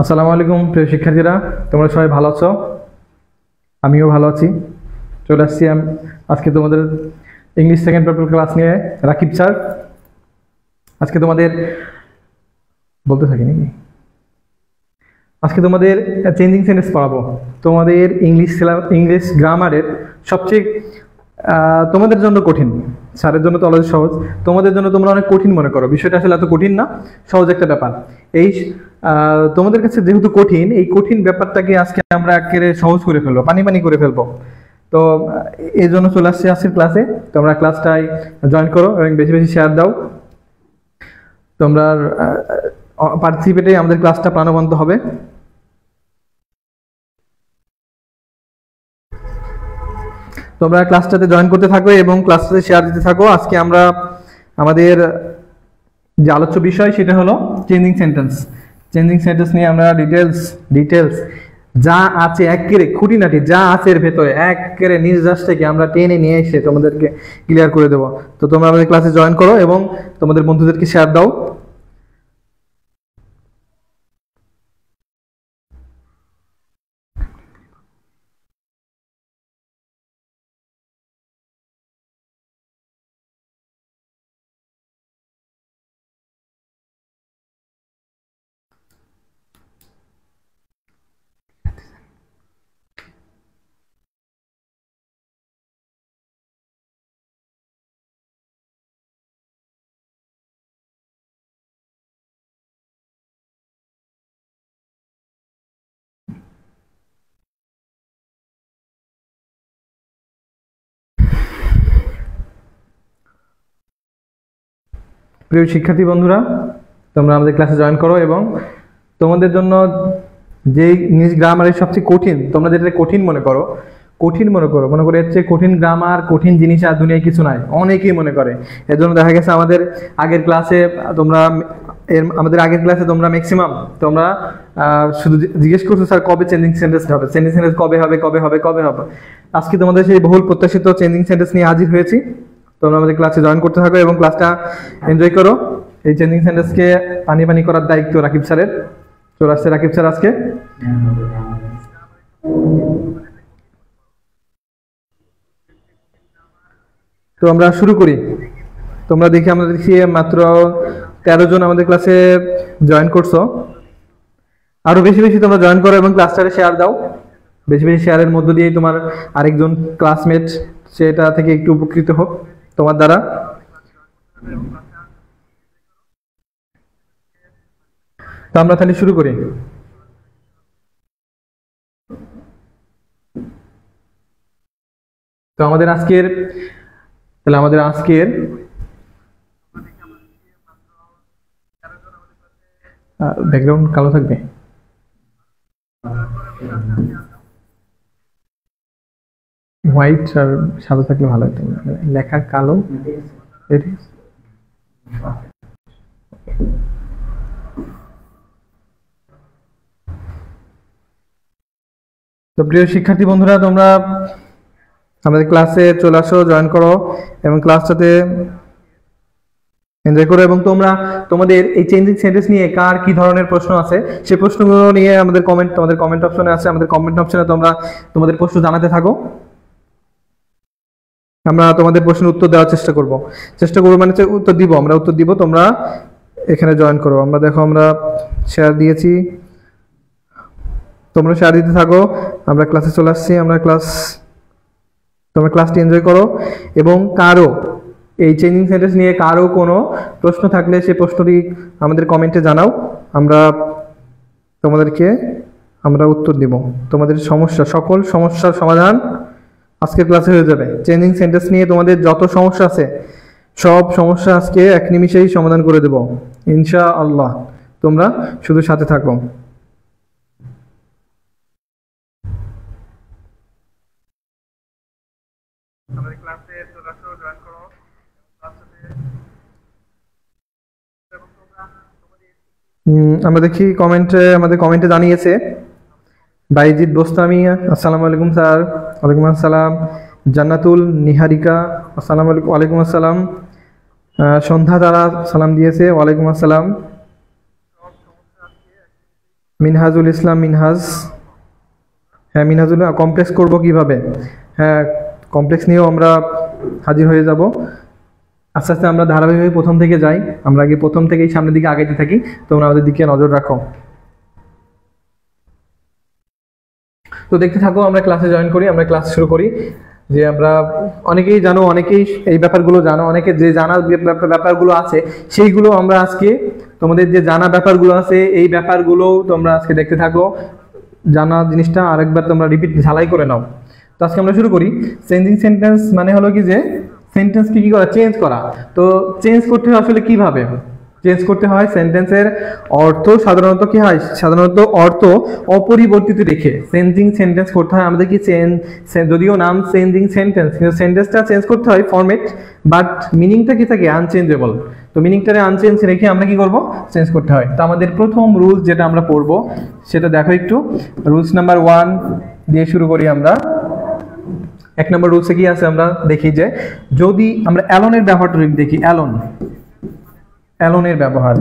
আসসালামু আলাইকুম প্রিয় শিক্ষার্থীরা, তোমরা সবাই ভালো আছো? আমিও ভালো আছি। চলে আসছি আজকে তোমাদের ইংলিশ সেকেন্ড পেপার ক্লাস নিয়ে। রাকিব স্যার আজকে তোমাদের বলতে থাকি নাকি আজকে তোমাদের চেঞ্জিং সেন্টেন্স পড়াবো। তোমাদের ইংলিশ গ্রামারের সবচেয়ে তোমাদের জন্য কঠিন, স্যারের জন্য তো অলরেডি সহজ, তোমাদের জন্য তোমরা অনেক কঠিন মনে করো। বিষয়টা আসলে এত কঠিন না, সহজ একটা ব্যাপার। এই তোমাদের কাছে যেহেতু কঠিন, এই কঠিন ব্যাপারটাকে আজকে আমরা একেবারে সহজ করে ফেলবো, পানি পানি করে ফেলবো। তো এই জন্য চলে আসছে আজকের ক্লাসে। তোমরা ক্লাসটাই জয়েন করো এবং বেশি বেশি শেয়ার দাও। তোমরা পার্টিসিপেটে আমাদের ক্লাসটা প্রাণবন্ত হবে। তোমরা ক্লাসটাতে জয়েন করতে থাকো এবং ক্লাসটাতে শেয়ার দিতে থাকো। আজকে আমরা আমাদের যে আলোচ্য বিষয় সেটা হলো চেঞ্জিং সেন্টেন্স। চেঞ্জিং সেন্টেন্স নিয়ে আমরা ডিটেলস যা আছে একেবারে খুঁটিনাটি যা আছে এর ভেতরে একেবারে নির্যাস থেকে আমরা টেনে নিয়ে এসে তোমাদেরকে ক্লিয়ার করে দেবো। তো তোমরা আমাদের ক্লাসে জয়েন করো এবং তোমাদের বন্ধুদেরকে শেয়ার দাও। প্রিয় শিক্ষার্থী বন্ধুরা, তোমরা আমাদের ক্লাসে জয়েন করো এবং তোমাদের জন্য যে ইংলিশ গ্রামারের সবচেয়ে কঠিন, তোমরা যেটা কঠিন মনে করো মনে করে হচ্ছে কঠিন গ্রামার, কঠিন জিনিস আর দুনিয়ায় কিছু নাই, অনেকেই মনে করে। এর জন্য দেখা গেছে আমাদের আগের ক্লাসে তোমরা ম্যাক্সিমাম তোমরা শুধু জিজ্ঞেস করছো স্যার কবে চেঞ্জিং সেন্টেন্স হবে, কবে হবে। আজকে তোমাদের সেই বহুল প্রত্যাশিত চেঞ্জিং সেন্টেন্স নিয়ে হাজির হয়েছি। তোমরা আমাদের ক্লাসে জয়েন করতে থাকো এবং ক্লাসটা এনজয় করো। এই চেঞ্জিং সেন্টেন্সকে পানি পানি করার দায়িত্ব রাকিব স্যারের। চলে আসছে রাকিব স্যার আজকে। তো আমরা শুরু করি। তোমরা আমরা দেখি মাত্র 13 জন আমাদের ক্লাসে জয়েন করছো। আরো বেশি বেশি তোমরা জয়েন করো এবং ক্লাসটারে শেয়ার দাও। বেশি বেশি শেয়ারের মধ্য দিয়েই তোমার আরেকজন ক্লাসমেট সেটা থেকে একটু উপকৃত হোক তোমার দ্বারা। তো আমরা তাহলে শুরু করি। তো আমাদের আজকের ব্যাকগ্রাউন্ড কালো থাকবে, হোয়াইট আর সাদা থাকলে ভালো হতো, লেখা কালো। তো প্রিয় শিক্ষার্থী বন্ধুরা, তোমরা আমাদের ক্লাসে চলে আসো, জয়েন করো এবং ক্লাসটাতে এনজয় করো। এবং তোমরা তোমাদের এই চেঞ্জিং সেন্টেন্স নিয়ে কার কি ধরনের প্রশ্ন আছে সেই প্রশ্নগুলো নিয়ে তোমাদের কমেন্ট অপশনে আছে, আমাদের কমেন্ট অপশনে তোমরা তোমাদের প্রশ্ন জানাতে থাকো। আমরা তোমাদের প্রশ্নের উত্তর দেওয়ার চেষ্টা করব মানে উত্তর দিব। তোমরা এখানে জয়েন করো। আমরা শেয়ার দিয়েছি, তোমরা শেয়ার দিতে থাকো। আমরা ক্লাসে চলে আসছি। তোমরা ক্লাসটি এনজয় করো এবং কারো এই চেঞ্জিং সেন্টেন্স নিয়ে কারো কোনো প্রশ্ন থাকলে সেই প্রশ্নটি আমাদের কমেন্টে জানাও। তোমাদেরকে উত্তর দিব। তোমাদের সকল সমস্যার সমাধান আজকের ক্লাসে হয়ে যাবে। চেঞ্জিং সেন্টেন্স নিয়ে তোমাদের যত সমস্যা আছে সব সমস্যা আজকে এক নিমিষেই সমাধান করে দেব ইনশাআল্লাহ। তোমরা শুধু সাথে থাকো। আমরা দেখি আমাদের কমেন্টে জানিয়েছে বাইজিৎ বোস্তামি, আসসালামু আলাইকুম স্যার। ওয়ালাইকুম আসসালাম। জান্নাতুল নিহারিকা, আসসালামু আলাইকুম। ওয়ালাইকুম আসসালাম। সন্ধ্যা তারা সালাম দিয়েছে, ওয়ালাইকুম আসসালাম। মিনহাজুল ইসলাম মিনহাজ, হ্যাঁ মিনহাজুল। কমপ্লেক্স করব কিভাবে? হ্যাঁ কমপ্লেক্স নিয়েও আমরা হাজির হয়ে যাব। আস্তে আস্তে আমরা ধারাবাহিকভাবে প্রথম থেকে যাই, আমরা আগে প্রথম থেকেই সামনের দিকে আগাইতে থাকি, তোমরা আমাদের দিকে নজর রাখো। তো দেখতে থাকো, আমরা ক্লাসে জয়েন করি, আমরা ক্লাস শুরু করি। যে আমরা অনেকেই জানো, অনেকেই এই ব্যাপারগুলো জানো, অনেকে যে জানার ব্যাপারগুলো আছে সেইগুলো আমরা আজকে তোমাদের যে জানা ব্যাপারগুলো আছে এই ব্যাপারগুলো তোমরা আজকে দেখতে থাকো। জানা জিনিসটা আরেকবার তোমরা রিপিট ঝালাই করে নাও। তো আজকে আমরা শুরু করি। চেঞ্জিং সেন্টেন্স মানে হলো কি যে সেন্টেন্সকে কি করা, চেঞ্জ করা। তো চেঞ্জ করতে হয় আসলে কিভাবে চেঞ্জ করতে হয়? সেন্টেন্সের অর্থ সাধারণত কি হয়, সাধারণত অর্থ অপরিবর্তিত রেখে চেঞ্জিং সেন্টেন্স করতে হয় আমাদের। কি যদিও নাম চেঞ্জিং সেন্টেন্স, কিন্তু সেন্টেন্সটা চেঞ্জ করতে হয় ফরম্যাট, বাট মিনিংটা কি থাকে, আনচেঞ্জেবল। তো মিনিংটারে আনচেঞ্জ রেখে আমরা কি করব, চেঞ্জ করতে হয়। তো আমাদের প্রথম রুলস যেটা আমরা পড়বো সেটা দেখো একটু। রুলস নাম্বার 1 দিয়ে শুরু করি আমরা। 1 নম্বর রুলসে কি আছে আমরা দেখি যে যদি আমরা অ্যালোনের ব্যবহারটা দেখি, অ্যালোনের ব্যবহার,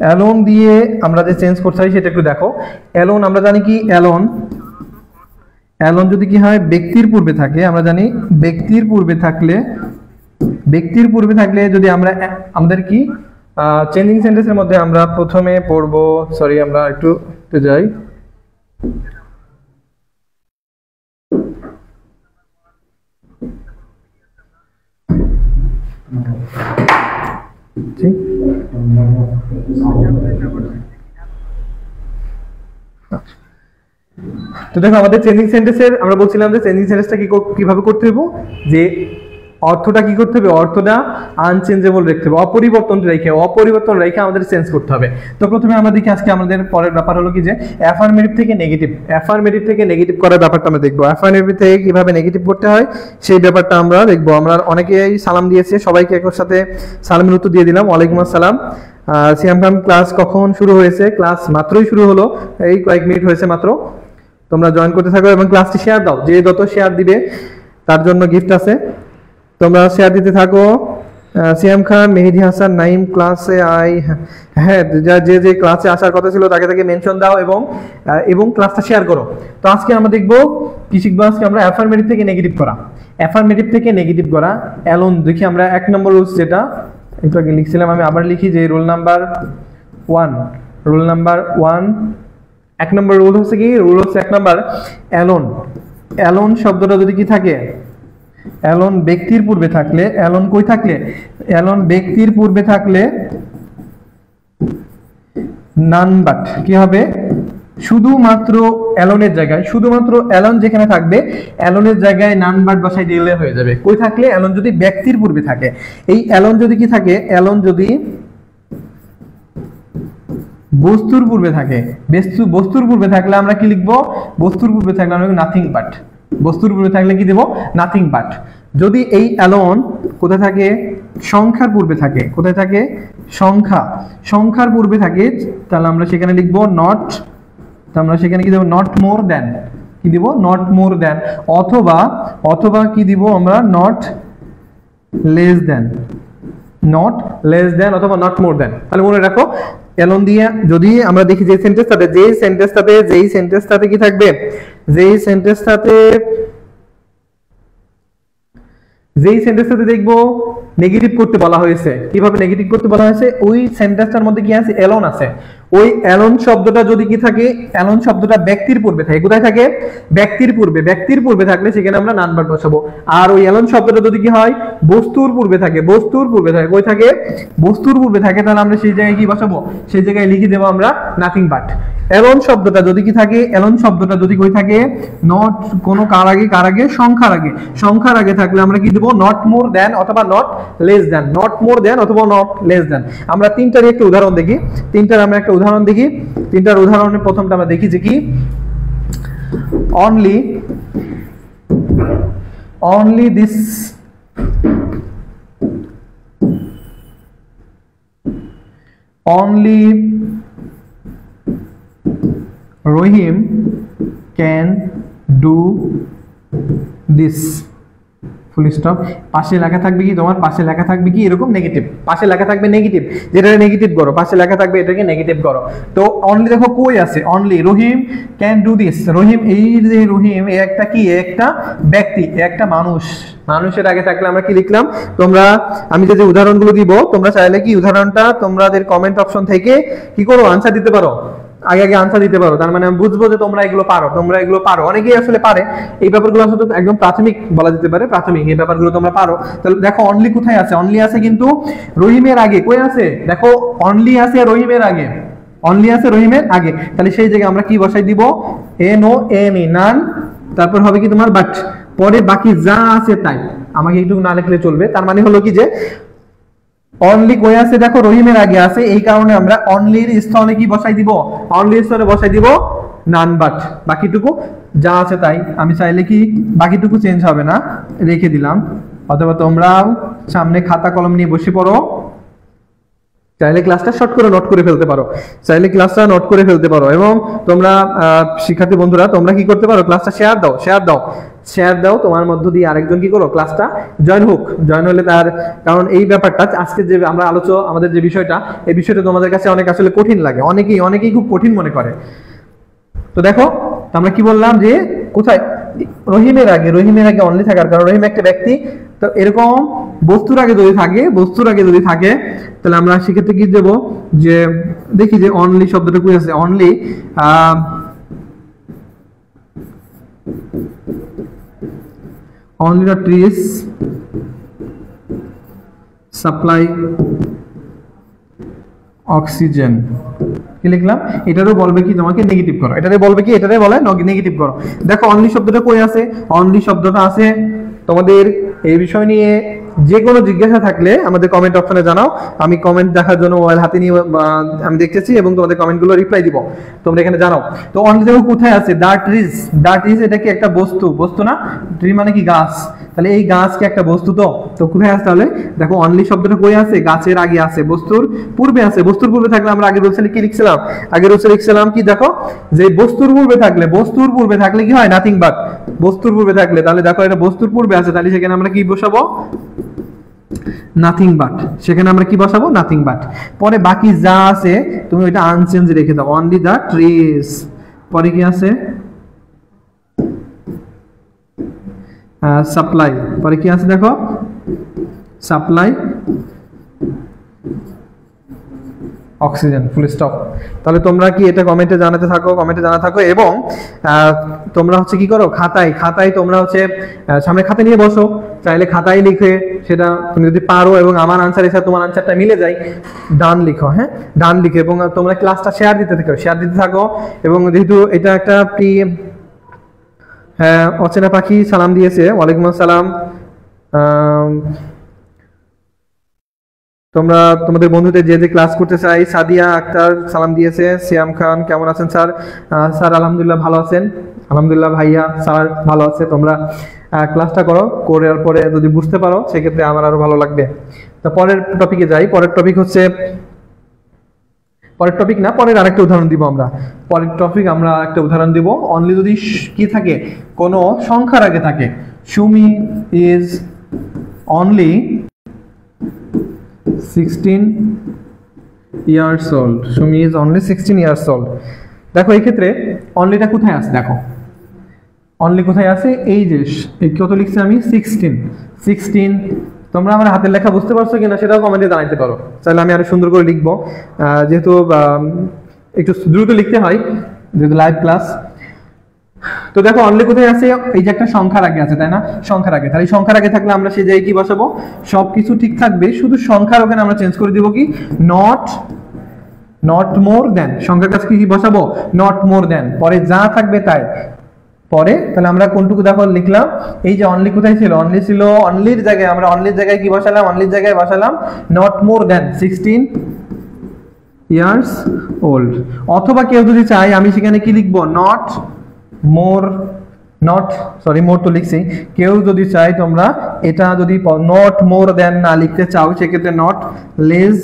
অ্যালোন দিয়ে আমরা যে চেঞ্জ করতে হয় সেটা একটু দেখো। অ্যালোন আমরা জানি কি, অ্যালোন যদি কি হয় ব্যক্তির পূর্বে থাকে, আমরা জানি ব্যক্তির পূর্বে থাকলে যদি আমরা আমাদের কি চেঞ্জিং সেন্টেন্সের মধ্যে আমরা প্রথমে পড়বো, সরি আমরা একটু যাই। তো দেখো আমাদের চেঞ্জিং সেন্টেন্সের আমরা বলছিলাম যে চেঞ্জিং সেন্টেন্সটা কিভাবে করতে হবে, যে অর্থটা কি করতে হবে, অর্থটা আনচেঞ্জেবল রাখতে হবে, অপরিবর্তন রেখে আমাদের চেঞ্জ করতে হবে। তো প্রথমে আমরা দেখি আজকে আমাদের পরের ব্যাপার হলো কি যে অ্যাফার্মেটিভ থেকে নেগেটিভ করার ব্যাপারটা আমরা দেখবো। অ্যাফার্মেটিভ থেকে কিভাবে নেগেটিভ করতে হয় সেই ব্যাপারটা আমরা দেখবো। আমরা অনেকেই সালাম দিয়েছে, সবাইকে একর সাথে সালামের উত্তর দিয়ে দিলাম, ওয়ালাইকুম আসসালাম। সিয়াম খান ক্লাস কখন শুরু হয়েছে? ক্লাস মাত্রই শুরু হলো, এই কয়েক মিনিট হয়েছে মাত্র। তোমরা জয়েন করতে থাকো এবং ক্লাসটি শেয়ার দাও, যে যত শেয়ার দিবে তার জন্য গিফট আছে। তোমরা শেয়ার দিতে থাকো। সিয়াম খান, মেহেদি হাসান, নাইম ক্লাসে হ্যাঁ যে ক্লাসে আসার কথা ছিল তাকে মেনশন দাও এবং ক্লাসটা শেয়ার করো। তো আজকে আমরা দেখবো কি শিখবো, আজকে আমরা অ্যাফার্মেটিভ থেকে নেগেটিভ করা। অ্যালোন দেখি আমরা 1 নম্বর রুলস, যেটা একটু আগে লিখছিলাম, আমি আবার লিখি যে রুল নাম্বার 1। 1 নম্বর রুল হচ্ছে কি, 1 নম্বর অ্যালোন শব্দটা যদি কি থাকে, অ্যালোন ব্যক্তির পূর্বে থাকলে, অ্যালোন ব্যক্তির পূর্বে থাকলে নান বাট কি হবে, শুধুমাত্র অ্যালোনের জায়গায়, শুধুমাত্র অ্যালোন যেখানে থাকবে অ্যালোনের জায়গায় নান বাট বসাই দিলে হয়ে যাবে। কই থাকলে, অ্যালোন যদি ব্যক্তির পূর্বে থাকে। এই অ্যালোন যদি কি থাকে, অ্যালোন যদি বস্তুর পূর্বে থাকে, বস্তুর পূর্বে থাকলে আমরা কি লিখবো, বস্তুর পূর্বে থাকলে আমরা নাথিং বাট, বস্তুর পূর্বে থাকলে কি দেব, নাথিং বাট। যদি এই অ্যালোন কোথায় থাকে, সংখ্যার পূর্বে থাকে, কোথায় থাকে, সংখ্যার পূর্বে থাকে, তাহলে আমরা সেখানে লিখবো নট, তো আমরা সেখানে কি দেব, নট মোর দ্যান, কি দিব, নট মোর দ্যান, অথবা কি দিব আমরা, নট লেস দ্যান অথবা নট মোর দ্যান। তাহলে মনে রাখো অ্যালোন দিয়ে যদি আমরা দেখি যে সেন্টেন্সটাতে, যেই সেন্টেন্সটাতে কি থাকবে, যেই সেন্টেন্সটাতে দেখবো নেগেটিভ করতে বলা হয়েছে। কিভাবে নেগেটিভ করতে বলা হয়েছে, ওই সেন্টেন্সটার মধ্যে কি আছে, অ্যালোন আছে। ওই অ্যালোন শব্দটা যদি কি থাকে, অ্যালোন শব্দটা ব্যক্তির পূর্বে থাকে, কোথায় থাকে, ব্যক্তির পূর্বে থাকলে সেখানে আমরা নান বাট বসাবো। আর ওই অ্যালোন শব্দটা যদি কি হয়, বস্তুর পূর্বে থাকে, কই থাকে, বস্তুর পূর্বে থাকে, তাহলে আমরা সেই জায়গায় কি বসাবো, সেই জায়গায় লিখে দেবো আমরা নাথিং বাট। অ্যালোন শব্দটা যদি কি থাকে, অ্যালোন শব্দটা যদি কই থাকে, নট কোনো কার আগে, সংখ্যার আগে থাকলে আমরা কি দেবো, নট মোর দ্যান অথবা not less than, not more than অথবা নট লেস দ্যান। আমরা তিনটারই একটা উদাহরণ দেখি, তিনটার উদাহরণের প্রথমটা আমরা দেখি যে কি, only this Rohim can do this full stop. পাশে লেখা থাকবে কি তোমার, পাশে লেখা থাকবে কি এরকম নেগেটিভ, পাশে লেখা থাকবে নেগেটিভ, যেটা নেগেটিভ করো, পাশে লেখা থাকবে এটাকে নেগেটিভ করো। তো অনলি দেখো কই আছে, only Rahim can do this. Rahim, এই যে রহিম এ একটা কি, একটা ব্যক্তি, একটা মানুষ, মানুষের আগে থাকলে আমরা কি লিখলাম, তোমরা আমি যে উদাহরণগুলো দিব তোমরা চাইলে কি উদাহরণটা তোমাদের কমেন্ট অপশন থেকে কি করো আনসার দিতে পারো, আগে আগে আনসার দিতে পারো। তার মানে আমি বুঝবো যে তোমরা এগুলো পারো, তোমরা এগুলো পারো, অনেকেই আসলে পারে এই ব্যাপারগুলো, আসলে একদম প্রাথমিক বলা যেতে পারে, প্রাথমিক এই ব্যাপারগুলো তোমরা পারো। তাহলে দেখো অনলি কোথায় আছে, অনলি আছে কিন্তু রহিমের আগে, কই আছে দেখো, অনলি আছে রহিমের আগে, অনলি আছে রহিমের আগে, তাহলে সেই জায়গায় আমরা কি বসাই দিব, এন ও এন ই, নান, তারপর হবে কি তোমার বাট, পরে বাকি যা আছে তাই, আমাকে একটু না লিখলে চলবে। তার মানে হলো কি যে অনলি কই আছে দেখো রহিমের আগে আছে, এই কারণে আমরা অনলির স্থলে কি বসাই দিব, অনলির স্থলে বসাই দিব নান বাট, বাকিটুকু যা আছে তাই। আমি চাইলে কি বাকিটুকু চেঞ্জ হবে না, রেখে দিলাম। অথবা তোমরাও সামনে খাতা কলম নিয়ে বসে পড়ো, চাইলে ক্লাসটা শর্ট করে নোট করে ফেলতে পারো, চাইলে ক্লাসটা নোট করে ফেলতে পারো। এবং তোমরা শিক্ষার্থী বন্ধুরা তোমরা কি করতে পারো, ক্লাসটা শেয়ার দাও, শেয়ার দাও, শেয়ার দাও, তোমার মধ্য দিয়ে আরেকজন কি করো ক্লাসটা জয়েন হোক, জয়েন হলে তার, কারণ এই ব্যাপারটা আজকে যে আমরা আমাদের যে বিষয়টা, এই বিষয়টা তোমাদের কাছে অনেক আসলে কঠিন লাগে, অনেকেই খুব কঠিন মনে করে। তো দেখো আমরা কি বললাম যে কোথায়, রহিমের আগে, রহিমের আগে অনলি থাকার কারণ রহিম একটা ব্যক্তি, তো এরকম বস্তুর আগে যদি থাকে, বস্তুর আগে যদি থাকে, তাহলে আমরা সেক্ষেত্রে কি দেবো, যে দেখি যে অনলি শব্দটা কই আছে, only only the trees supply oxygen, কি লিখলাম, এটারও বলবে কি তোমাকে নেগেটিভ করো, এটারে বলবে কি, এটারে বলে নেগেটিভ করো। দেখো অনলি শব্দটা কই আছে, অনলি শব্দটা আছে তোমাদের এই বিষয় নিয়ে যে কোনো জিজ্ঞাসা থাকলে আমাদের কমেন্ট অপশনে জানাও, আমি কমেন্ট দেখার জন্য মোবাইল হাতে নিয়ে আমি দেখতেছি এবং তোমাদের কমেন্টগুলো রিপ্লাই দিব, তোমরা এখানে জানাও। তো অনলি দেখো কোথায় আছে, দ্য ট্রিজ, দ্য ট্রিজ এটা কি একটা বস্তু, বস্তু না, ট্রি মানে কি গাছ, তাহলে এই গাছ কি একটা বস্তু, তো কোথায় আছে, তাহলে দেখো অনলি শব্দটা কই আছে, গাছের আগে আছে, বস্তুর পূর্বে আছে, বস্তুর পূর্বে থাকলে আমরা আগে রুলসে কি লিখছিলাম, আগে রুলসে লিখছিলাম কি দেখো, যে বস্তুর পূর্বে থাকলে, বস্তুর পূর্বে থাকলে কি হয়, নাথিং বাট, বস্তুর পূর্বে থাকলে, তাহলে দেখো এটা বস্তুর পূর্বে আছে, তাহলে সেখানে আমরা কি বসাবো, নাথিং বাট, সেখানে আমরা কি বসাবো, নাথিং বাট। পরে বাকি যা আছে তুমি ওইটা আনচেঞ্জ রেখে দাও, অনলি দ্য ট্রিজ, পরে কি আছে সাপ্লাই, পরে কি আছে দেখো সাপ্লাই অক্সিজেন, ফুল স্টপ। তাহলে তোমরা কি এটা কমেন্টে জানাতে থাকো, কমেন্টে জানাতে থাকো। এবং তোমরা হচ্ছে কি করো, খাতায় তোমরা হচ্ছে সামনে খাতা নিয়ে বসো, চাইলে খাতায় লিখে সেটা তুমি যদি পারো এবং আমার আনসার এসে তোমার আনসারটা মিলে যায়, ডান লিখো, হ্যাঁ ডান লিখে, এবং তোমরা ক্লাসটা শেয়ার দিতে থাকো। এবং যেহেতু এটা একটা হ্যাঁ অচেনা পাখি সালাম দিয়েছে, ওয়ালাইকুম আসসালাম। তোমরা তোমাদের বন্ধুদের যে ক্লাস করতে চাই, সাদিয়া আক্তার সালাম দিয়েছে, সিয়াম খান কেমন আছেন স্যার, স্যার আলহামদুলিল্লাহ ভালো আছেন, আলহামদুলিল্লাহ ভাইয়া স্যার ভালো আছে। তোমরা ক্লাসটা করো, করার পরে যদি বুঝতে পারো সেক্ষেত্রে আমার আরো ভালো লাগবে। তো পরের টপিকে যাই, পরের টপিক হচ্ছে, পরের টপিক না, পরের আরেকটা উদাহরণ দিব আমরা, পরের টপিক আমরা একটা উদাহরণ দিব, অনলি যদি কি থাকে, কোনো সংখ্যার আগে থাকে, Sumi is only 16 years old, Sumi is only 16 years old। দেখো এই ক্ষেত্রে অনলিটা কোথায় আছে, দেখো অনলি কোথায় আছে, এই যে কত লিখছি আমি 16। তোমরা আমার হাতের লেখা বুঝতে পারছো কিনা সেটাও কমেন্টে জানাইতে পারো, চাইলে আমি আরো সুন্দর করে লিখবো, যেহেতু একটু দ্রুত লিখতে হয় যেহেতু লাইভ ক্লাস। তো দেখো অনলি কোথায় আছে, এই যে একটা সংখ্যার আগে আছে, তাই না, সংখ্যার আগে, তাহলে সংখ্যার আগে থাকলে আমরা সেই জায়গায় কি বসাবো, সবকিছু ঠিক থাকবে, শুধু সংখ্যার ওখানে আমরা চেঞ্জ করে দিব কি, নট মোর দেন, সংখ্যার কাছে কি বসাবো, নট মোর দেন, পরে যা থাকবে তাই। পরে তাহলে আমরা কোনটুকু দেখো লিখলাম, এই যে অনলি কোথায় ছিল, অনলি ছিল, অনলির জায়গায় আমরা অনলির জায়গায় কি বসালাম, অনলির জায়গায় বসালাম not more than 16 years old। অথবা কেউ যদি চাই আমি সেখানে কি লিখবো, মোর তো লিখছি, কেউ যদি চাই তোমরা এটা যদি নট মোর দেন না লিখতে চাও সেক্ষেত্রে নট লেস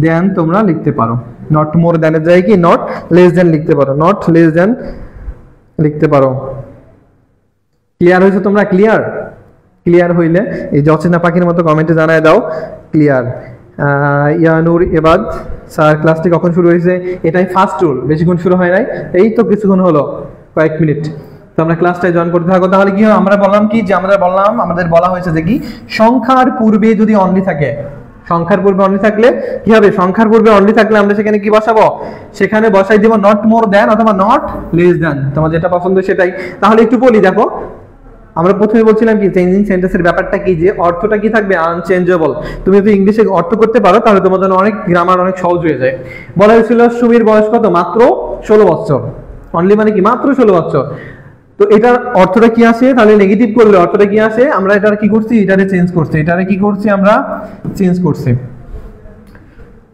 দেন তোমরা লিখতে পারো, নট মোর দেনের জায়গায় কি নট লেস দেন লিখতে পারো, নট লেস দেন লিখতে পারো। ক্লিয়ার হয়েছে তোমরা, ক্লিয়ার? ক্লিয়ার হইলে এই যে অচেনা পাখির মতো কমেন্টে জানায় দাও ক্লিয়ার। ইয়ানুর এবাদ স্যার ক্লাসটি কখন শুরু হয়েছে? এটাই ফার্স্ট রুল, বেশিক্ষণ শুরু হয় নাই, এই তো কিছুক্ষণ হলো, কয়েক মিনিট। তো আমরা ক্লাসটায় জয়েন করতে থাকো। তাহলে কি হয়, আমরা বললাম কি যে আমাদের বলা হয়েছে যে কি সংখ্যার পূর্বে যদি অনলি থাকে, সংখ্যার পূর্বে অনলি থাকলে কি হবে, সংখ্যার পূর্বে অনলি থাকলে আমরা সেখানে কি বসাবো, সেখানে বসাই দেব নট মোর দ্যান অথবা নট লেস দ্যান, তোমার যেটা পছন্দ সেটাই। তাহলে একটু বলি, দেখো আমরা প্রথমে বলছিলাম কি চেঞ্জিং সেন্টেন্সের ব্যাপারটা কি, যে অর্থটা কি থাকবে আনচেঞ্জেবল। তুমি যদি ইংলিশে অর্থ করতে পারো তাহলে তোমার জন্য অনেক গ্রামার অনেক সহজ হয়ে যায়। বলা হয়েছিল সুমির বয়স কত, মাত্র 16 বছর। অনলি মানে কি মাত্র 16 বছর। তো এটার অর্থটা কি আসে, তাহলে নেগেটিভ করলে অর্থটা কি আসে, আমরা এটার কি করছি, এটারে চেঞ্জ করছি, এটারে কি করছি আমরা চেঞ্জ করছি।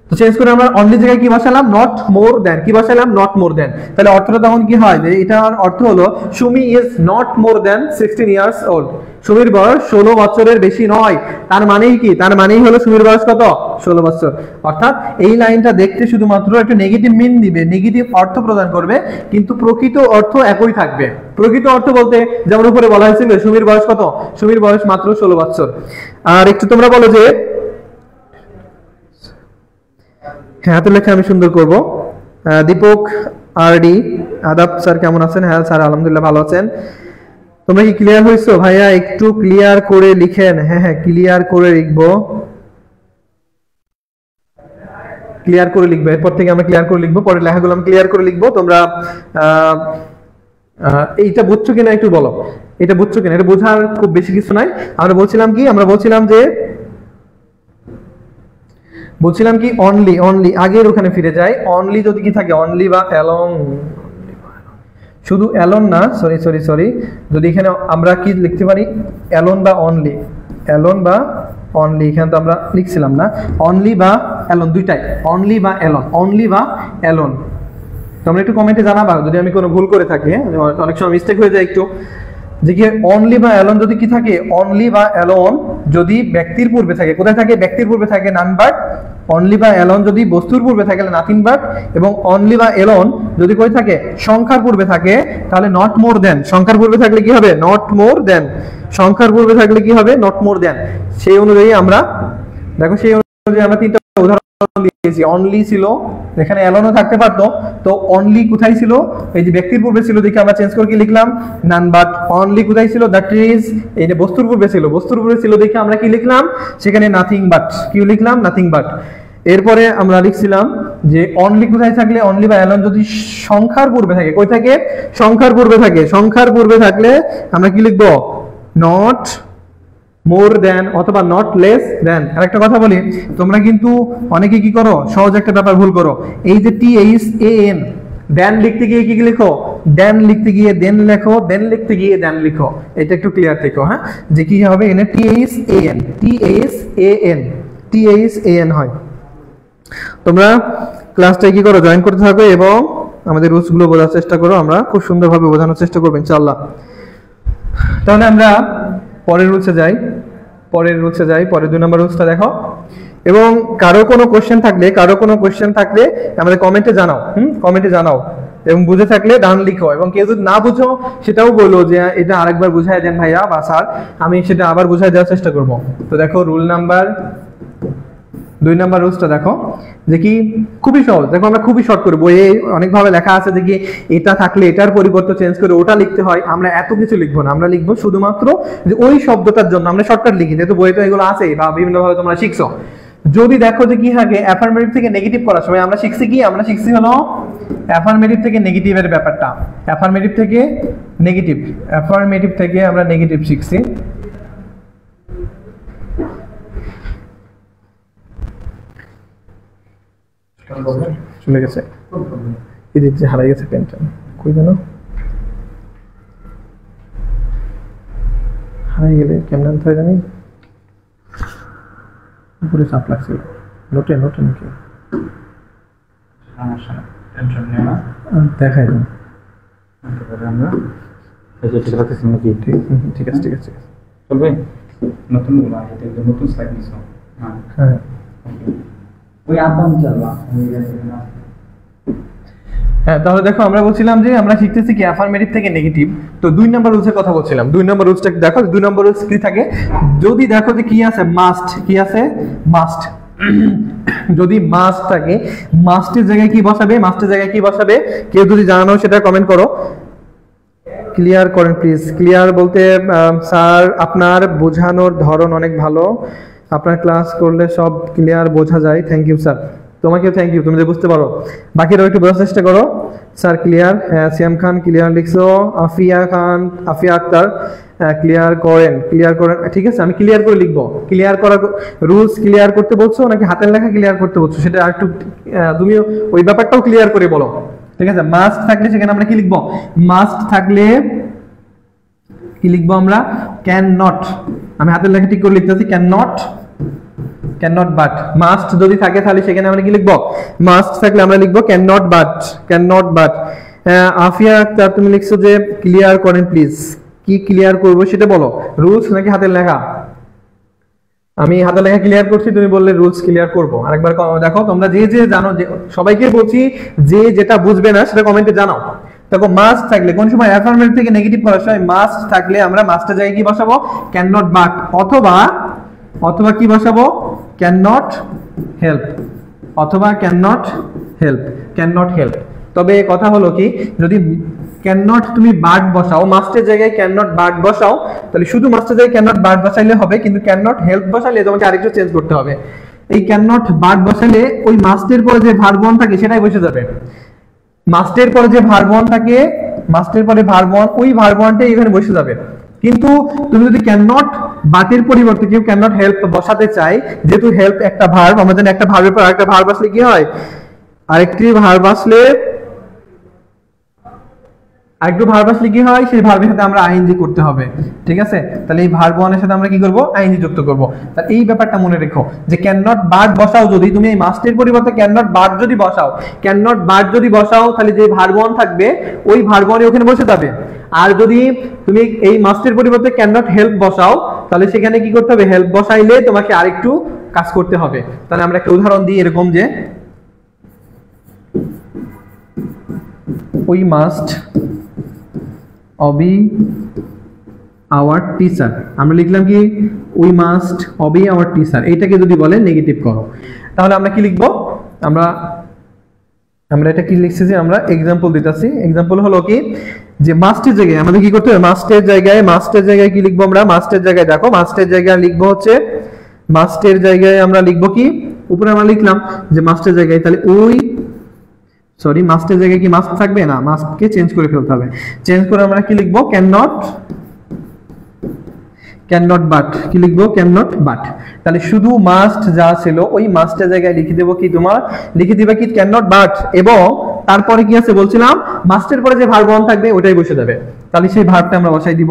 তো চেঞ্জ করে আমরা অনলি জায়গায় কি বসালাম, নট মোর দ্যান, কি বসালাম নট মোর দ্যান। তাহলে অর্থটা তখন কি হয়, যে এটার অর্থ হলো Sumi is not more than 16 years old, সুমির বয়স 16 বছরের বেশি নয়। তার মানেই কি, তার মানেই হলো সুমির বয়স কত, 16 বছর। অর্থাৎ এই লাইনটা দেখতে শুধুমাত্র একটা নেগেটিভ মিন দিবে, নেগেটিভ অর্থ প্রদান করবে, কিন্তু প্রকৃত অর্থ একই থাকবে। প্রকৃত অর্থ বলতে যেমন উপরে বলা হয়েছিল সুমির বয়স কত, সুমির বয়স মাত্র 16 বছর। আর একটু তোমরা বলো যে হ্যাঁ, হাতের লেখা আমি সুন্দর করব। দীপক আরডি আদাব স্যার কেমন আছেন? হ্যাঁ স্যার আলহামদুলিল্লাহ ভালো আছেন। তোমরা কি ক্লিয়ার হইছো ভাইয়া? একটু ক্লিয়ার করে লিখেন। হ্যাঁ হ্যাঁ ক্লিয়ার করে লিখবো, ক্লিয়ার করে লিখবো, এরপর থেকে আমরা ক্লিয়ার করে লিখবো, পরের লেখাগুলো আমি ক্লিয়ার করে লিখবো। তোমরা এইটা বুঝছো কিনা একটু বলো, এটা বুঝছো কিনা, এটা বোঝার খুব বেশি কিছু নাই। আমরা বলছিলাম কি, আমরা বলছিলাম কি অনলি, অনলি আগের ওখানে ফিরে যাই। অনলি যদি কি থাকে, অনলি বা অ্যালং, শুধু অ্যালন না, সরি, যদি এখানে আমরা কি লিখতে পারি, অ্যালন বা অনলি, অ্যালন বা অনলি, এখানে তো আমরা লিখছিলাম না, অনলি বা অ্যালন দুইটাই, অনলি বা অ্যালন, অনলি বা অ্যালন। তোমরা একটু কমেন্টে জানাবা যদি আমি কোনো ভুল করে থাকি, অনেক সময় মিস্টেক হয়ে যায় একটু, যে কি অনলি বা অ্যালন যদি কি থাকে, অনলি বা অ্যালন যদি ব্যক্তির পূর্বে থাকে, কোথায় থাকে, ব্যক্তির পূর্বে থাকে নাউন ভার্ব। অনলি বা অ্যালন যদি বস্তুর পূর্বে থাকে নাথিং ভার্ব, এবং অনলি বা অ্যালন যদি কই থাকে, সংখ্যার পূর্বে থাকে, তাহলে নট মোর দেন। সংখ্যার পূর্বে থাকলে কি হবে, নট মোর দেন। সংখ্যার পূর্বে থাকলে কি হবে, নট মোর দেন। সেই অনুযায়ী আমরা দেখো, সেই অনুযায়ী আমরা তিনটা উদাহরণ দিয়েছি। অনলি ছিল, এখানে অ্যালনও থাকতে পারতো, তো অনলি কোথায় ছিল, এই যে ব্যক্তির পূর্বে ছিল দেখে আমরা চেঞ্জ করে কি লিখলাম, নান বাট। অনলি কোথায় ছিল, দ্যাট ইজ, এই যে বস্তুর পূর্বে ছিল, বস্তুর পূর্বে ছিল দেখে আমরা কি লিখলাম, সেখানে নাথিং বাট, কি লিখলাম, নাথিং বাট। এরপরে আমরা লিখছিলাম যে অনলি কোথায় থাকলে, অনলি বা অ্যালন যদি সংখ্যার পূর্বে থাকে, কই থাকে, সংখ্যার পূর্বে থাকে, সংখ্যার পূর্বে থাকলে আমরা কি লিখবো, নট মোর দেন অথবা নট লেস দেন। আর একটা কথা বলি, তোমরা কিন্তু অনেকে কি করো, সহজ একটা ব্যাপার ভুল করো, এই যে THAN, দেন লিখতে গিয়ে কি লিখো, দেন লিখতে গিয়ে দেন লেখো, দেন লিখতে গিয়ে দেন লিখো। এটা একটু ক্লিয়ার থেকো, হ্যাঁ, যে কি হবে, এনে THAN হয়। তোমরা ক্লাসটা কি করো, জয়েন করতে থাকো এবং আমাদের রুলস গুলো বোঝার চেষ্টা করো, আমরা খুব সুন্দরভাবে বোঝানোর চেষ্টা করবো ইনশাআল্লাহ। তাহলে আমরা পরের রুলসে যাই, পরের 2 নম্বর রুলসটা দেখো। এবং কারো কোনো কোশ্চেন থাকলে আমাদের কমেন্টে জানাও, কমেন্টে জানাও, এবং বুঝে থাকলে ডান লিখো, এবং কেউ যদি না বুঝো সেটাও বলো যে এটা আরেকবার বুঝাই দেন ভাইয়া বা স্যার, আমি সেটা আবার বুঝাই দেওয়ার চেষ্টা করব। তো দেখো রুল নাম্বার 2 নম্বর রুলসটা দেখো, যে কি খুবই সহজ। দেখো আমরা খুবই শর্ট করে, বইয়ে অনেকভাবে লেখা আছে যে কি এটা থাকলে এটার পরিবর্তে চেঞ্জ করে ওটা লিখতে হয়, আমরা এত কিছু লিখবো না। আমরা লিখবো শুধুমাত্র যে ওই শব্দটার জন্য আমরা শর্টকাট লিখি, যেহেতু বইয়ে তো এগুলো আছে বা বিভিন্নভাবে তোমরা শিখছো। যদি দেখো যে কি থাকে, অ্যাফার্মেটিভ থেকে নেগেটিভ করার সময় আমরা শিখছি কি, আমরা শিখছি হলো অ্যাফার্মেটিভ থেকে নেগেটিভের ব্যাপারটা, অ্যাফার্মেটিভ থেকে আমরা নেগেটিভ শিখছি। চলে গেছে, এদিক যে হারাই গেছে পেনটা, কই যেন হারাই গেলে কেমন আনতে হয় জানি, উপরে চাপ লাগছিল, নোটে নাকি দেখাই দেন, ঠিক আছে চলবে। নতুন স্লাইড নিছ, হ্যাঁ ওই আদাম চালবা হ্যাঁ, তাহলে দেখো আমরা বলছিলাম যে আমরা শিখতেছি কি অ্যাফার্মেটিভ থেকে নেগেটিভ। তো 2 নম্বর রুলসের কথা বলছিলাম। 2 নম্বর রুলসটা দেখো, 2 নম্বর রুলস কি থাকে, যদি দেখো যে কি আছে মাস্ট, কি আছে মাস্ট, যদি মাস্ট থাকে মাস্টের জায়গায় কি বসাবে, মাস্টের জায়গায় কি বসাবে, কেউ যদি জানো সেটা কমেন্ট করো। ক্লিয়ার করেন প্লিজ। ক্লিয়ার বলতে স্যার আপনার বোঝানোর ধরন অনেক ভালো, আপনার ক্লাস করলে সব ক্লিয়ার বোঝা যায়। থ্যাংক ইউ স্যার, তোমাকেও থ্যাংক ইউ, তুমি যে বুঝতে পারো। বাকিরাও একটু বোঝার চেষ্টা করো। স্যার ক্লিয়ার, হ্যাঁ সিয়াম খান ক্লিয়ার লিখছো, আফিয়া খান, আফিয়া আক্তার ক্লিয়ার করেন, ক্লিয়ার করেন, ঠিক আছে আমি ক্লিয়ার করে লিখবো। ক্লিয়ার করা রুলস ক্লিয়ার করতে বলছো নাকি হাতের লেখা ক্লিয়ার করতে বলছো সেটা আর একটু তুমি ওই ব্যাপারটাও ক্লিয়ার করে বলো, ঠিক আছে। মাস্ট থাকলে সেখানে আমরা কি লিখবো, মাস্ট থাকলে কি লিখবো আমরা, ক্যান নট, আমি হাতের লেখা ঠিক করে লিখতেছি, can not, can not but. Must যদি থাকে তাহলে সেখানে আমরা কি লিখবো, মাস্ট থাকলে আমরা লিখবো can not but, can not but. Afia Akter তুমি লিখছো যে ক্লিয়ার করেন প্লিজ, কি ক্লিয়ার করবো সেটা বলো, রুলস নাকি হাতের লেখা? আমি হাতের লেখা ক্লিয়ার করছি, তুমি বললে রুলস ক্লিয়ার করবো। আরেকবার দেখো, তোমরা যে যে জানো, যে সবাইকে বলছি যে যেটা বুঝবে না সেটা কমেন্টে জানাও। দেখো মাস্ট থাকলে কোন সময় অ্যাফার্মেটিভ থেকে নেগেটিভ করার সময় মাস্ট থাকলে আমরা মাস্টের জায়গায় কি বসাবো, ক্যান নট বাট, অথবা অথবা কি বসাবো, ক্যান নট হেল্প, অথবা can not help, can not help. তবে কথা হলো কি, যদি ক্যান নট তুমি বাট বসাও, মাস্টের জায়গায় ক্যান নট বাট বসাও, তাহলে শুধু মাস্টের জায়গায় ক্যান নট বাট বসাইলে হবে, কিন্তু ক্যান নট হেল্প বসালে তোমাকে আরেকটু চেঞ্জ করতে হবে। এই ক্যান নট বাট বসালে ওই মাস্টের পরে যে ভার্ব ওয়ান থাকে সেটাই বসে যাবে। মাস্টের পরে যে ভার্ব ওয়ান থাকে, মাস্টের পরে ভার্ব ওয়ান, ওই ভার্ব ওয়ানটাই এখানে বসে যাবে। কিন্তু তুমি যদি ক্যান নট বাটের পরিবর্তে কেউ ক্যান নট হেল্প বসাতে চাই, যেহেতু হেল্প একটা ভার্ব, আমরা জানি একটা ভার্বের পর আরেকটা ভার্ব আসলে কি হয়, আরেকটি ভার্ব আসলে আরেকটু ভার্ব আসলে কি হয়, সেই ভার্বের সাথে আমরা আইএনজি করতে হবে, ঠিক আছে। তাহলে এই ভার্ব ওয়ানের সাথে আমরা কি করব, আইএনজি যুক্ত করব। তাহলে এই ব্যাপারটা মনে রেখো যে ক্যান নট বাট বসাও, যদি তুমি এই মাস্টের পরিবর্তে ক্যান নট বাট যদি বসাও, ক্যান নট বাট যদি বসাও, তাহলে যে ভার্ব ওয়ান থাকবে ওই ভার্ব ওয়ানই ওখানে বসে যাবে। আর যদি তুমি এই মাস্টের পরিবর্তে ক্যান নট হেল্প বসাও, তাহলে সেখানে কি করতে হবে, হেল্প বসাইলে তোমাকে আরেকটু কাজ করতে হবে। তাহলে আমরা একটা উদাহরণ দিই এরকম যে, we must obey our teacher, আমরা লিখলাম কি we must obey our teacher, এইটাকে যদি বলে নেগেটিভ করো, তাহলে আমরা কি লিখবো, আমরা এটা কি লিখছি যে আমরা एग्जांपल দিতেছি। एग्जांपल হলো কি যে মাস্টের জায়গায় আমাদের কি করতে হবে, মাস্টের জায়গায় কি লিখবো আমরা, মাস্টের জায়গায় দেখো, মাস্টের জায়গায় লিখবো হচ্ছে, মাস্টের জায়গায় আমরা লিখবো কি, উপরে আমরা লিখলাম যে মাস্টের জায়গায়, তাহলে ওই সরি মাস্টের জায়গায় কি মাস্ট থাকবে না, মাস্টকে চেঞ্জ করে ফেলতে হবে। চেঞ্জ করে আমরা কি লিখবো, ক্যান নট বাট, কি লিখবো, ক্যান নট বাট। তাহলে শুধু মাস্ট যা ছিল ওই মাস্টের জায়গায় লিখে দেবো কি, তোমার লিখে দিবে কি ক্যান নট বাট, এবং তারপরে কি আছে বলছিলাম, মাস্টের পরে যে ভার্ব ওয়ান থাকবে ওটাই বসে যাবে। তাহলে সেই ভার্বটা আমরা বসাই দিব,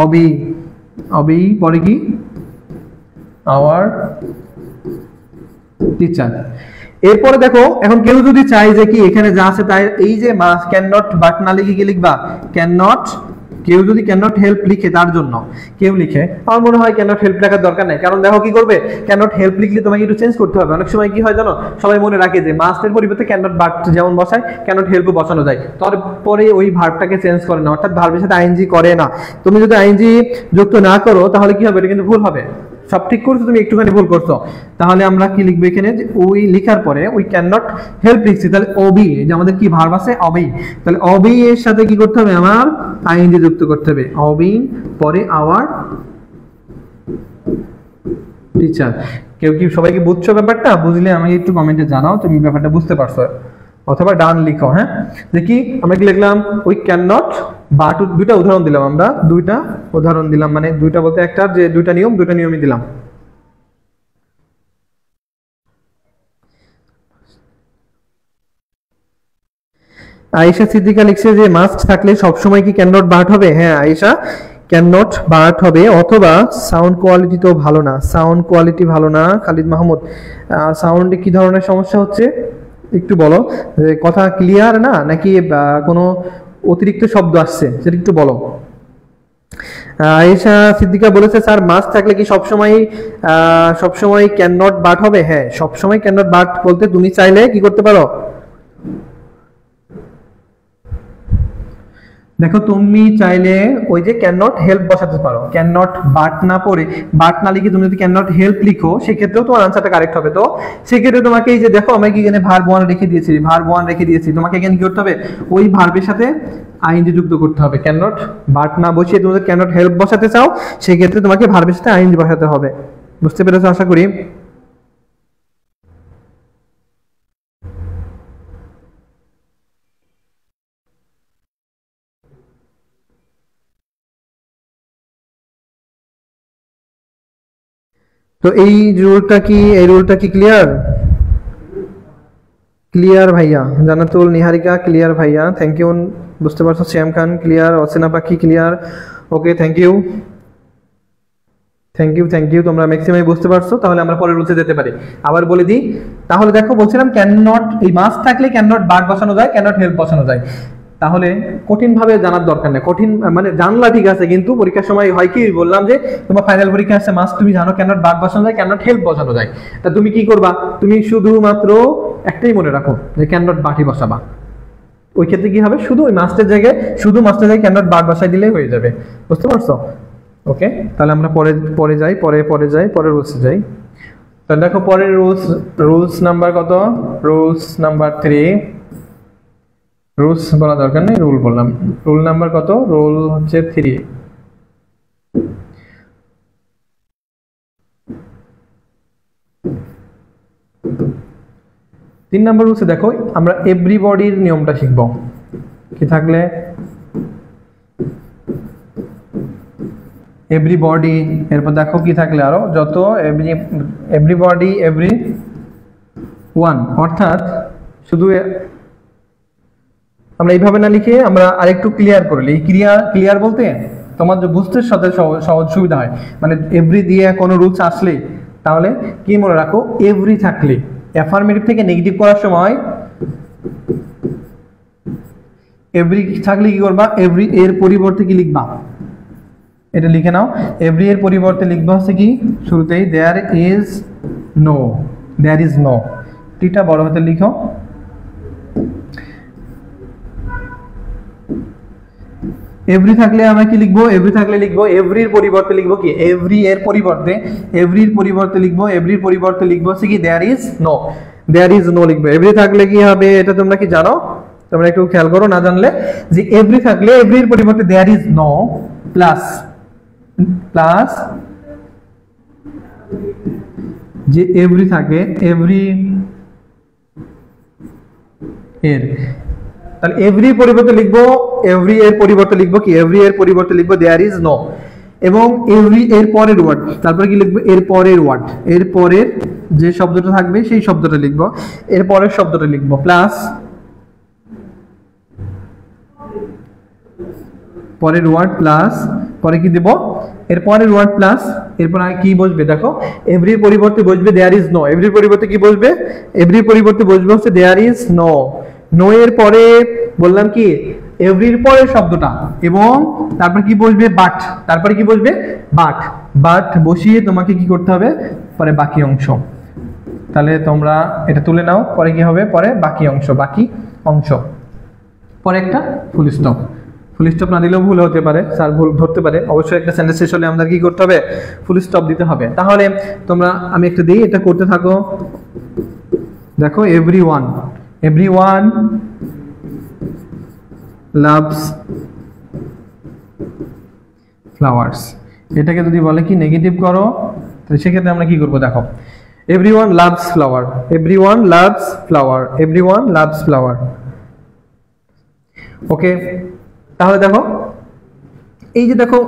obey পরে কি our টিচার। এরপরে দেখো, এখন কেউ যদি চাই যে কি এখানে যা আছে তাই, এই যে ক্যান নট বাট না লিখে কি লিখবা, ক্যান নট, কেউ যদি ক্যান নট হেল্প লিখে, তার জন্য কেউ লিখে, আমার মনে হয় ক্যান নট হেল্প লেখার দরকার নেই। কারণ দেখো কি করবে, ক্যান নট হেল্প লিখলে তোমাকে একটু চেঞ্জ করতে হবে। অনেক সময় কি হয় জানো, সবাই মনে রাখে যে মাস্টের পরিবর্তে ক্যান নট বাট যেমন বসায় ক্যান নট হেল্পও বসানো যায়, তারপরে ওই ভার্বটাকে চেঞ্জ করে না, অর্থাৎ ভার্বের সাথে আইএনজি করে না। তুমি যদি আইএনজি যুক্ত না করো তাহলে কি হবে, এটা কিন্তু ভুল হবে। সব ঠিক করছো, তুমি একটুখানি ভুল করছো। তাহলে আমরা কি লিখবো এখানে, যে ওই লিখার পরে ওই ক্যান নট হেল্প লিখছি, তাহলে obey, যে আমাদের কি ভার্ব আছে obey, তাহলে obey এর সাথে কি করতে হবে, আমার আইএনজি যুক্ত করতে হবে, obey পরে our টিচার। কেউ কি, সবাই কি বুঝছো ব্যাপারটা? বুঝলে আমাকে একটু কমেন্টে জানাও তুমি ব্যাপারটা বুঝতে পারছো, অথবা ডান লিখো। হ্যাঁ, দেখি আমরা কি লিখলাম, ওই ক্যান নট বাট, দুইটা উদাহরণ দিলাম আমরা, দুইটা উদাহরণ দিলাম, মানে দুইটা বলতে একটা যে দুইটা নিয়মই দিলাম। আয়েশা সিদ্দিকা লিখছে যে মাস্ট থাকলে সবসময় কি ক্যান নট বাট হবে? হ্যাঁ আয়েশা, ক্যান নট বাট হবে, অথবা সাউন্ড কোয়ালিটি তো ভালো না, সাউন্ড কোয়ালিটি ভালো না। খালিদ মাহমুদ, সাউন্ডে কি ধরনের সমস্যা হচ্ছে একটু বলো, কথা ক্লিয়ার না নাকি কোনো অতিরিক্ত শব্দ আসছে সেটা একটু বলো। আয়েশা সিদ্দিকা বলেছে স্যার মাস্ট থাকলে কি সবসময় ক্যান নট বাট হবে? হ্যাঁ, সবসময় ক্যান নট বাট বলতে তুমি চাইলে কি করতে পারো, দেখো তুমি চাইলে ওই যে ক্যান নট হেল্প বসাতে পারো, ক্যান নট বাট না পড়ে, বাট না লিখে তুমি যদি ক্যান নট হেল্প লিখো সেক্ষেত্রেও তোমার আনসারটা কারেক্ট হবে। তো সেক্ষেত্রে তোমাকে এই যে দেখো আমরা কি এখানে ভার্ব ওয়ান রেখে দিয়েছি, ভার্ব ওয়ান রেখে দিয়েছি, তোমাকে এখানে কি করতে হবে, ওই ভার্বের সাথে আইএনজি যুক্ত করতে হবে। ক্যান নট বাট না বসিয়ে তুমি ক্যান নট হেল্প বসাতে চাও সেক্ষেত্রে তোমাকে ভার্বের সাথে আইএনজি বসাতে হবে। বুঝতে পেরেছো আশা করি। তো এই রুলটা কি ক্লিয়ার? ক্লিয়ার ভাইয়া, জান্নাতুল নিহারিকা ক্লিয়ার ভাইয়া, থ্যাংক ইউ। বুঝতে পারছো? Shyam Khan clear, Asina Pakhi clear, okay thank you thank you, তোমরা ম্যাক্সিমাম বুঝতে পারছো। তাহলে আমরা পরের রুলসে যেতে পারি। আবার বলে দিই, তাহলে দেখো বলছিলাম ক্যান নট, এই মাস্ট থাকলে ক্যান নট বাট বসানো যায়, ক্যান নট হেল্প বসানো যায়। তাহলে কঠিন ভাবে জানার দরকার নেই, কঠিন মানে জানলা ঠিক আছে, কিন্তু পরীক্ষার সময় হয় কি বললাম যে তোমার ফাইনাল পরীক্ষা আসছে, মাস্ট তুমি জানো ক্যান নট বাট বসানো যায়, ক্যান নট হেল্প বসানো যায়। তা তুমি কি করবা, তুমি শুধুমাত্র একটাই মনে রাখো যে ক্যান নট বাটই বসাবা। ওই ক্ষেত্রে কি হবে, শুধু ওই মাস্টের জায়গায় ক্যান নট বাট বসাই দিলেই হয়ে যাবে। বুঝতে পারছো? ওকে, তাহলে আমরা পরের রুলসে যাই। তাহলে দেখো পরের রুলস নাম্বার কত, রুলস নাম্বার 3, রুলস বলা দরকার নেই, রুল বললাম। রুল নাম্বার কত, রুল হচ্ছে 3। তিন নাম্বার রুলসে দেখো আমরা এভরিবডির নিয়মটা শিখবো। কি থাকলে এভরিবডি, এরপর দেখো কি থাকলে আরো যত এভরিবডি, এভরি ওয়ান, অর্থাৎ শুধু আমরা এইভাবে না লিখে আমরা আরেকটু ক্লিয়ার করলে, ক্লিয়ার বলতে তোমার যে বুঝতে সাথে সহজ সুবিধা হয়। মানে এভরি দিয়ে কোনো রুলস আসলে তাহলে কি মনে রাখো, এভরি থাকলে অ্যাফার্মেটিভ থেকে নেগেটিভ করার সময় এভরি থাকলে কি করবা, এভরি এর পরিবর্তে কি লিখবা, এটা লিখে নাও। এভরি এর পরিবর্তে লিখবা হচ্ছে কি, শুরুতেই দেয়ার ইজ নো, টিটা বড় হাতে লিখো। এভরি থাকলে আমরা কি লিখবো, এভরির পরিবর্তে লিখবো কি, এভরির পরিবর্তে লিখবো হচ্ছে কি দেয়ার ইজ নো লিখবো। এভরি থাকলে কি হবে এটা তোমরা কি জানো? তোমরা একটু খেয়াল করো, না জানলে, যে এভরি থাকলে এভরির পরিবর্তে দেয়ার ইজ নো প্লাস যে এভরি থাকে এভরি এর, তাহলে এভরি পরিবর্তে লিখবো, এভরি এর পরিবর্তে লিখবো কি, এভরি এর পরিবর্তে লিখবো দেয়ার ইজ নো, এবং এভরি এর পরের ওয়ার্ড, তারপরে কি লিখবো, এর পরের ওয়ার্ড, এর পরের যে শব্দটা থাকবে সেই শব্দটা লিখবো, এর পরের শব্দটা লিখবো প্লাস পরের ওয়ার্ড প্লাস পরে কি দেব, এর পরের ওয়ার্ড প্লাস এরপর কি বসবে, দেখো এভরির পরিবর্তে বসবে দেয়ার ইজ নো, এভরির পরিবর্তে কি বসবে, এভরির পরিবর্তে বসবে হচ্ছে দেয়ার ইজ নো এর পরে বললাম কি এভরির পরের শব্দটা, এবং তারপর কি বসবে বাট, তারপরে কি বসবে বাট বসিয়ে তোমাকে কি করতে হবে পরে বাকি অংশ। তাহলে তোমরা এটা তুলে নাও, পরে কি হবে, পরে বাকি অংশ পরে একটা ফুল স্টপ না দিলেও ভুল হতে পারে, স্যার ভুল ধরতে পারে, অবশ্যই একটা সেন্টেন্স শেষ হলে আমাদের কি করতে হবে, ফুল স্টপ দিতে হবে। তাহলে তোমরা আমি একটা দিই, এটা করতে থাকো। দেখো এভরিওয়ান লাভস ফ্লাওয়ার্স, এটাকে যদি বলে কি নেগেটিভ করো, তাহলে সেক্ষেত্রে আমরা কি করবো, দেখো এভরিওয়ান লাভস ফ্লাওয়ার, ওকে। তাহলে দেখো এই যে দেখো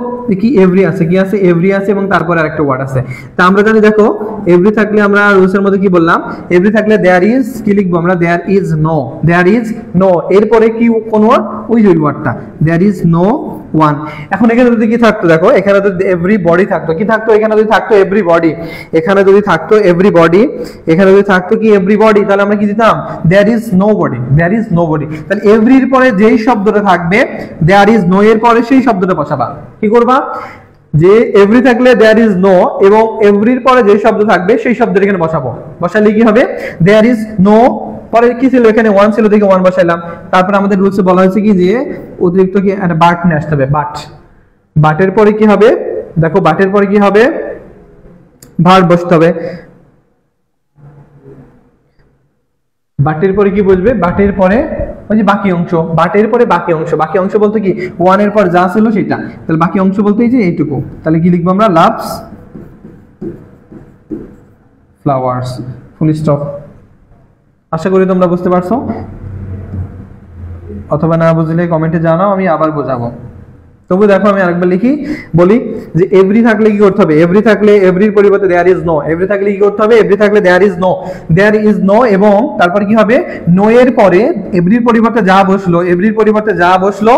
কি এভরি আছে, এভরি আছে এবং তারপরে আরেকটা ওয়ার্ড আছে। তা আমরা জানি দেখো এভরি থাকলে আমরা রুলসের মধ্যে কি বললাম, এভরি থাকলে দেয়ার ইজ কি লিখবো আমরা, দেয়ার ইজ নো, এরপরে কি কোন ওয়ার্ড, ওই যে ওয়ার্ডটা দেয়ার ইজ নো ওয়ান। এখন এখানে যদি কি থাকতো, দেখো এখানে যদি এভরিবডি থাকতো, কি থাকতো, এখানে যদি থাকতো এভরিবডি, এখানে যদি থাকতো কি এভরিবডি, তাহলে আমরা কি দিতাম, দেয়ার ইজ নোবডি। তাহলে এভরির পরে যেই শব্দটা থাকবে দেয়ার ইজ নো এর পরে সেই শব্দটা বসাবা। কি করবা, যে এভরি থাকলে দেয়ার ইজ নো এবং এভরির পরে যে শব্দ থাকবে সেই শব্দটা এখানে বসাবো, বসালে কি হবে, দেয়ার ইজ নো পরে কি ছিল এখানে 1 ছিল দেখে 1 বসাইলাম। তারপর আমাদের রুলসে বলা হয়েছে কি যে অতিরিক্ত কি একটা বাট নিয়ে আসতে হবে, বাট। বাটের পরে কি হবে দেখো, বাটের পরে কি হবে, ভার্ব বসতে হবে। বাটের পরে কি বসবে, বাটের পরে ওই যে বাকি অংশ, বাটের পরে বাকি অংশ। বাকি অংশ বলতে কি 1 এর পর যা ছিল সেটা, তাহলে বাকি অংশ বলতে এই যে এইটুকু। তাহলে কি লিখবো আমরা, লাভস ফ্লাওয়ার্স, ফুল স্টপ। আশা করি তোমরা বুঝতে পারছো, অথবা না বুঝলে কমেন্টে জানাও, আমি আবার বোঝাবো। তবু দেখো আমি আরেকবার লিখি, বলি যে এভরি থাকলে কি করতে হবে, এভরি থাকলে এভরির পরিবর্তে দেয়ার ইজ নো। এভরি থাকলে কি করতে হবে, এভরি থাকলে there is no, there is no. এবং তারপর কি হবে, নো এর পরে এভরির পরিবর্তে যা বসলো, এভরির পরিবর্তে যা বসলো,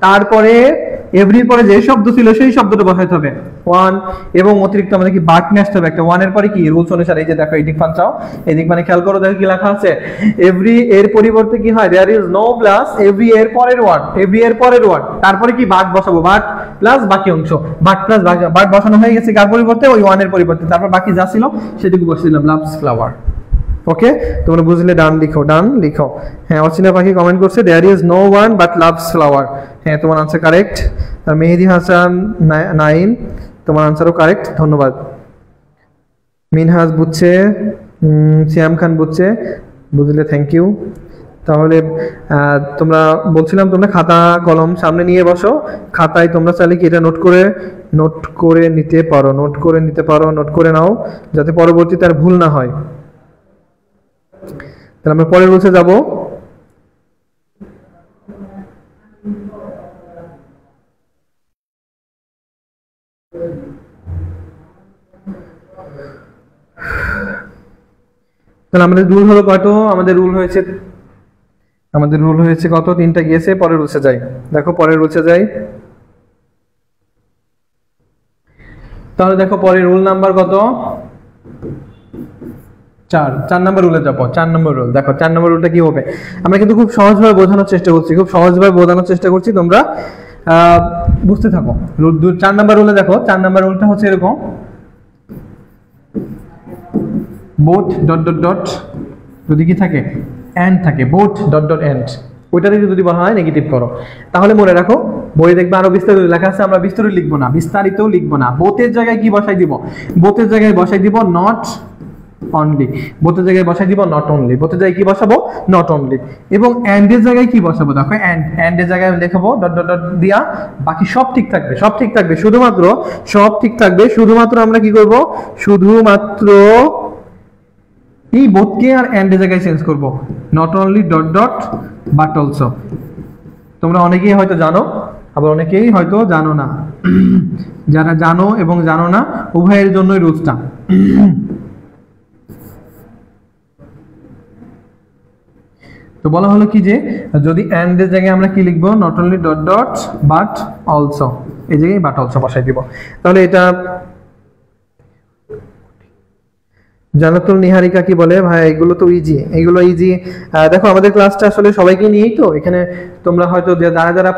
তারপরে এভরির পরে যে শব্দ ছিল সেই শব্দটা বসাইতে হবে 1। এবং অতিরিক্ত আমাদের কি বাট নিয়ে আসতে হবে একটা। 1 এর পরে কি রুলস অনুসারে, এই যে দেখো এদিক ফান চাও, এদিক মানে খেয়াল করো, দেখো কি লেখা আছে, এভরি এর পরিবর্তে কি হয়, there is no plus every এর পরের ওয়ার্ড, এভরি এর পরের ওয়ার্ড, তারপরে কি বাট বসাবো, বাট প্লাস বাকি অংশ। বাট প্লাস বাট বসানো হয়ে গেছে কার পরিবর্তে, ওই 1 এর পরিবর্তে, তারপর বাকি যা ছিল সেটুকু বসিয়ে দিলাম, লাভস ফ্লাওয়ার। ওকে, তোমরা বুঝলে ডান লিখো, ডান লিখো। হ্যাঁ, অচিনা পাখি কমেন্ট করছে there is no one but loves flower. হ্যাঁ, তোমার আনসার কারেক্ট। আর মেহেদি হাসান 9, তোমার আনসারও কারেক্ট, ধন্যবাদ। মিনহাজ বুঝছে, সিয়াম খান বুঝছে, বুঝলে থ্যাংক ইউ। তাহলে তোমরা বলছিলাম তোমরা খাতা কলম সামনে নিয়ে বসো, খাতায় তোমরা চাইলে কি এটা নোট করে নিতে পারো, নোট করে নাও, যাতে পরবর্তীতে আর ভুল না হয়। তাহলে আমরা পরের রুলসে যাব। তাহলে আমাদের রুল হলো কত, আমাদের রুল হয়েছে কত, 3টা গিয়েছে। পরের রুলসে যাই, দেখো পরের রুলসে যাই। তাহলে দেখো পরের রুল নাম্বার কত, 4 নম্বর রুলে যাবো। 4 নম্বর রুল দেখো, 4 নম্বর রুলটা কি হবে, আমরা কিন্তু খুব সহজভাবে বোঝানোর চেষ্টা করছি, তোমরা বুঝতে থাকো। 4 নম্বর রুলে দেখো, 4 নম্বর রুলটা হচ্ছে এরকম, বোথ ডট ডট ডট যদি কি থাকে, এন্ড থাকে, বোথ ডট ডট এন্ড, ওইটাতে যদি বলা হয় নেগেটিভ করো। তাহলে মনে রাখো, বই দেখবে আরো বিস্তারিত লেখা আছে, আমরা বিস্তারিত লিখবো না, বিস্তারিতও লিখবো না। বোথের জায়গায় কি বসাই দিব, বোথের জায়গায় বসাই দিব নট অনলি, বোথের জায়গায় বসাই দিব নট অনলি, বোথের জায়গায় কি বসাবো, নট অনলি। এবং এন্ড এর জায়গায় কি বসাবো, দেখো এন্ড এর জায়গায় লিখবো ডট ডট ডট দিয়া, বাকি সব ঠিক থাকবে, শুধুমাত্র আমরা কি করব, শুধুমাত্র এই বোথকে আর এন্ড এর জায়গায় চেঞ্জ করব, not only dot dot but also. তোমরা অনেকেই হয়তো জানো, আবার অনেকেই হয়তো জানো না। যারা জানো এবং জানো না উভয়ের জন্যই রুলসটা। তো বলা হলো কি যে যদি এন্ড এর জায়গায় আমরা কি লিখবো, not only dot dot but also, এই জায়গায় বাট অলসো বসাই দিব। তাহলে এটা জানাতুল নিহারিকা কি বলে, ভাই এগুলো তো ইজি, দেখো আমাদের ক্লাসটা আসলে সবাইকে নিয়েই তো, এখানে তোমরা হয়তো যারা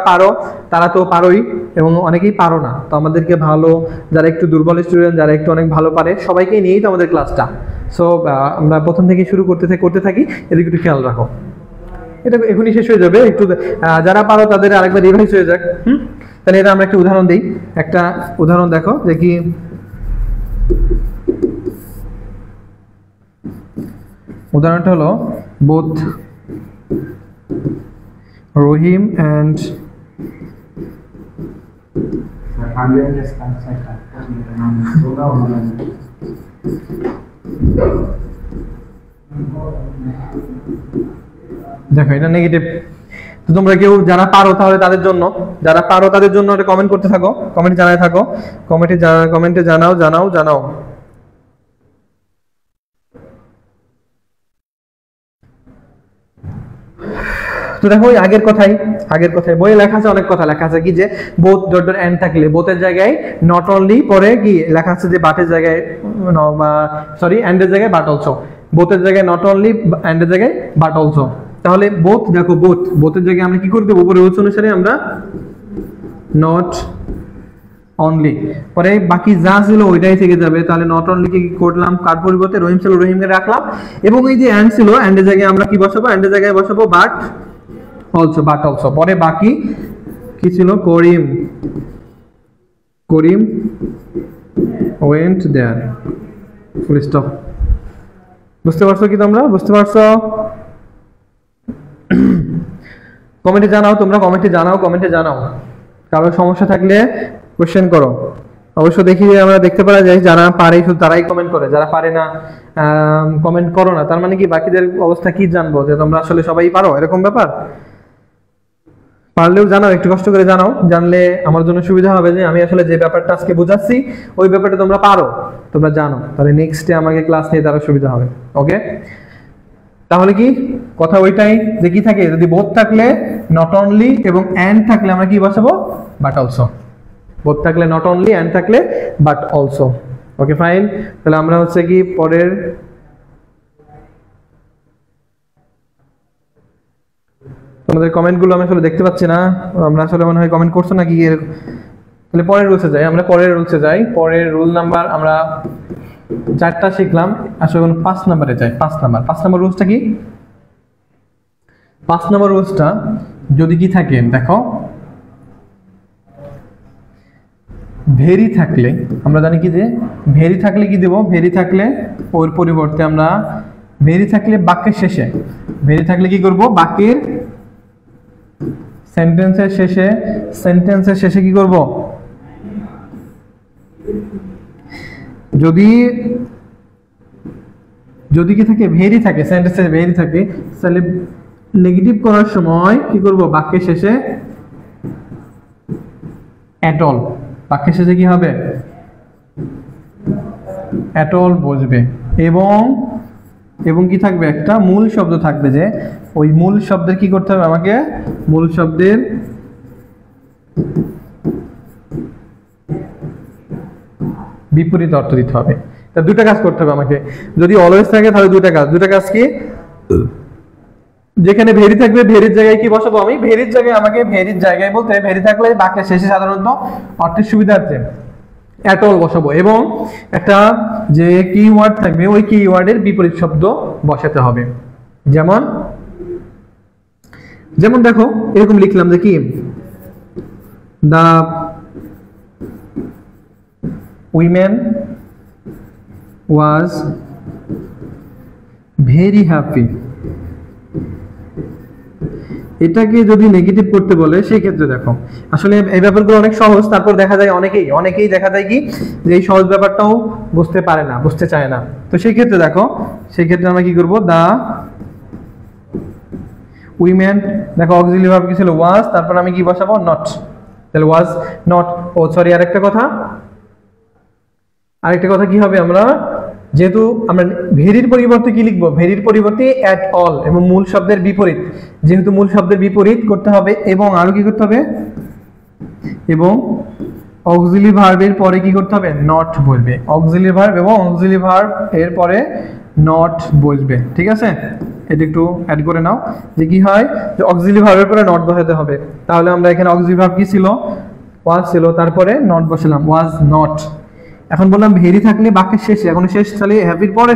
পারো তারা তো পারোই, এবং অনেকেই পারো না। তো আমাদেরকে ভালো, যারা একটু দুর্বল স্টুডেন্ট, যারা একটু অনেক ভালো পারে, সবাইকে নিয়েই তো আমাদের ক্লাসটা। সো আমরা প্রথম থেকে শুরু করতে থাকি, এদিকে একটু খেয়াল রাখো। এটা এখনই শেষ হয়ে যাবে, একটু যারা পারো তাদের আরেকবার রিভাইজ হয়ে যাক। তাহলে এটা আমরা একটা উদাহরণ দিই, একটা উদাহরণ দেখো যে কি, উদাহরণটা হলো বোথ রহিম অ্যান্ড দেখো এটা নেগেটিভ। তো তোমরা কেউ যারা পারো তাহলে তাদের জন্য, একটা কমেন্ট করতে থাকো, কমেন্টে জানাতে থাকো, কমেন্টে জানাও। তো দেখো ওই আগের কথাই বইয়ে লেখা আছে, অনেক কথা লেখা আছে কি যে বোথ ডট ডট এন্ড থাকলে বোথের জায়গায় নট অনলি, পরে কি লেখা আছে যে বাটের জায়গায় এন্ড এর জায়গায় বাট অলসো, বোথের জায়গায় নট অনলি, এন্ড এর জায়গায় বাট অলসো। তাহলে বোথ দেখো, বোথের জায়গায় আমরা কি করে দেবো, উপরে রুলস অনুসারে আমরা নট অনলি, পরে বাকি যা ছিল ওইটাই থেকে যাবে। তাহলে নট অনলি কি করলাম, কার পরিবর্তে রহিম ছিল রহিমকে রাখলাম, এবং এই যে এন্ড ছিল এন্ডের জায়গায় আমরা কি বসাবো, এন্ডের জায়গায় বসাবো বাট অলসো। পরে বাকি কি ছিল, করিম ওয়েন্ট দেয়ার, ফুল স্টপ। বুঝতে পারছো কি তোমরা, বুঝতে পারছো? কমেন্টে জানাও, তোমরা কমেন্টে জানাও কারো সমস্যা থাকলে কোশ্চেন করো। অবশ্য দেখি আমরা দেখতে পারা যায় যারা পারে শুধু তারাই কমেন্ট করে, যারা পারে না কমেন্ট করো না, তার মানে কি বাকিদের অবস্থা কি জানবো, যে তোমরা আসলে সবাই পারো এরকম ব্যাপার? পারলেও জানাও, একটু কষ্ট করে জানাও, জানলে আমার জন্য সুবিধা হবে যে আমি আসলে যে ব্যাপারটা আজকে বোঝাচ্ছি ওই ব্যাপারটা তোমরা পারো, তোমরা জানো, তাহলে নেক্সটে আমাকে ক্লাস নিয়ে তারা সুবিধা হবে। ওকে, তাহলে কি কথা ওইটাই যে কি থাকে, যদি বোথ থাকলে নট অনলি এবং এন্ড থাকলে আমরা কি বসাবো, বাট অলসো। বোথ থাকলে নট অনলি, এন্ড থাকলে বাট অলসো। ওকে ফাইন, তাহলে আমরা হচ্ছে কি পরের তোমাদের কমেন্টগুলো আমি আসলে দেখতে পাচ্ছি না, আমরা আসলে মনে হয় কমেন্ট করছো নাকি। তাহলে পরের রুলসে যাই, আমরা পরের রুলসে যাই। পরের রুল নাম্বার আমরা 4টা শিখলাম, আসলে 5 নম্বরে যাই। 5 নম্বর রুলসটা কি? 5 নম্বর রুলসটা যদি কি থাকে দেখো, ভেরি থাকলে আমরা জানি কি যে ভেরি থাকলে কি দেব, ভেরি থাকলে ওর পরিবর্তে আমরা ভেরি থাকলে বাক্যের শেষে, ভেরি থাকলে কি করব, বাক্যের সেন্টেন্সের শেষে কি করব, যদি কি থাকে ভেরি থাকে, সেন্টেন্সে ভেরি থাকে, তাহলে নেগেটিভ করার সময় কি করব, বাক্যের শেষে এট অল, বাক্যের শেষে কি হবে, এট অল বসবে, এবং কি থাকবে, একটা মূল শব্দ থাকবে, যে ওই মূল শব্দের কি করতে হবে, আমাকে মূল শব্দের বিপরীত অর্থ দিতে হবে। তা দুটা কাজ করতে হবে আমাকে, যদি অলওয়েজ থাকে তাহলে দুটা কাজ কি, যেখানে ভেরি থাকবে ভেরির জায়গায় কি বসাবো, আমি ভেরির জায়গায়, আমাকে ভেরির জায়গায় বলতে ভেরি থাকলে বাক্যের শেষে সাধারণত অর্থের সুবিধার্থে এট অল বসাবো, এবং একটা যে কিওয়ার্ড থাকবে ওই কিওয়ার্ডের বিপরীত শব্দ বসাতে হবে। যেমন দেখো এরকম লিখলাম যে কি, দা উইমেন ওয়াজ ভেরি হ্যাপি। এটাকে যদি নেগেটিভ করতে বলে সেই ক্ষেত্রে দেখো, আসলে এই ব্যাপারগুলো অনেক সহজ, তারপর দেখা যায় অনেকেই দেখা যায় কি যে এই সহজ ব্যাপারটাও বুঝতে পারে না, বুঝতে চায় না। তো সেই ক্ষেত্রে দেখো, সেই ক্ষেত্রে আমরা কি করব, দা উইমেন, দেখো অক্সিলিয়ারি ভার্ব কি ছিল, ওয়াজ, তারপর আমি কি বসাবো, নট। তাহলে ওয়াজ নট, ও সরি আরেকটা কথা কি হবে, আমরা যেহেতু আমরা ভেরির পরিবর্তে কি লিখবো, ভেরির পরিবর্তে এট অল, এবং মূল শব্দের বিপরীত, যেহেতু মূল শব্দের বিপরীত করতে হবে, এবং আরো কি করতে হবে, এবং অক্সিলিয়ারি ভার্বের পরে কি করতে হবে, নট বসবে। অক্সিলিয়ারি ভার্ব এবং অক্সিলিয়ারি ভার্ব এর পরে নট বসবে, ঠিক আছে? এটা একটু অ্যাড করে নাও, যে কি হয়, যে অক্সিলিয়ারি ভার্বের পরে নট বসাতে হবে। তাহলে আমরা এখানে অক্সিলিয়ারি ভার্ব কি ছিল, ওয়াজ ছিল, তারপরে নট বসালাম, ওয়াজ নট। এখন বললাম ভেরি থাকলে বাক্যের শেষে, এখন শেষ, তাহলে হ্যাপির পরে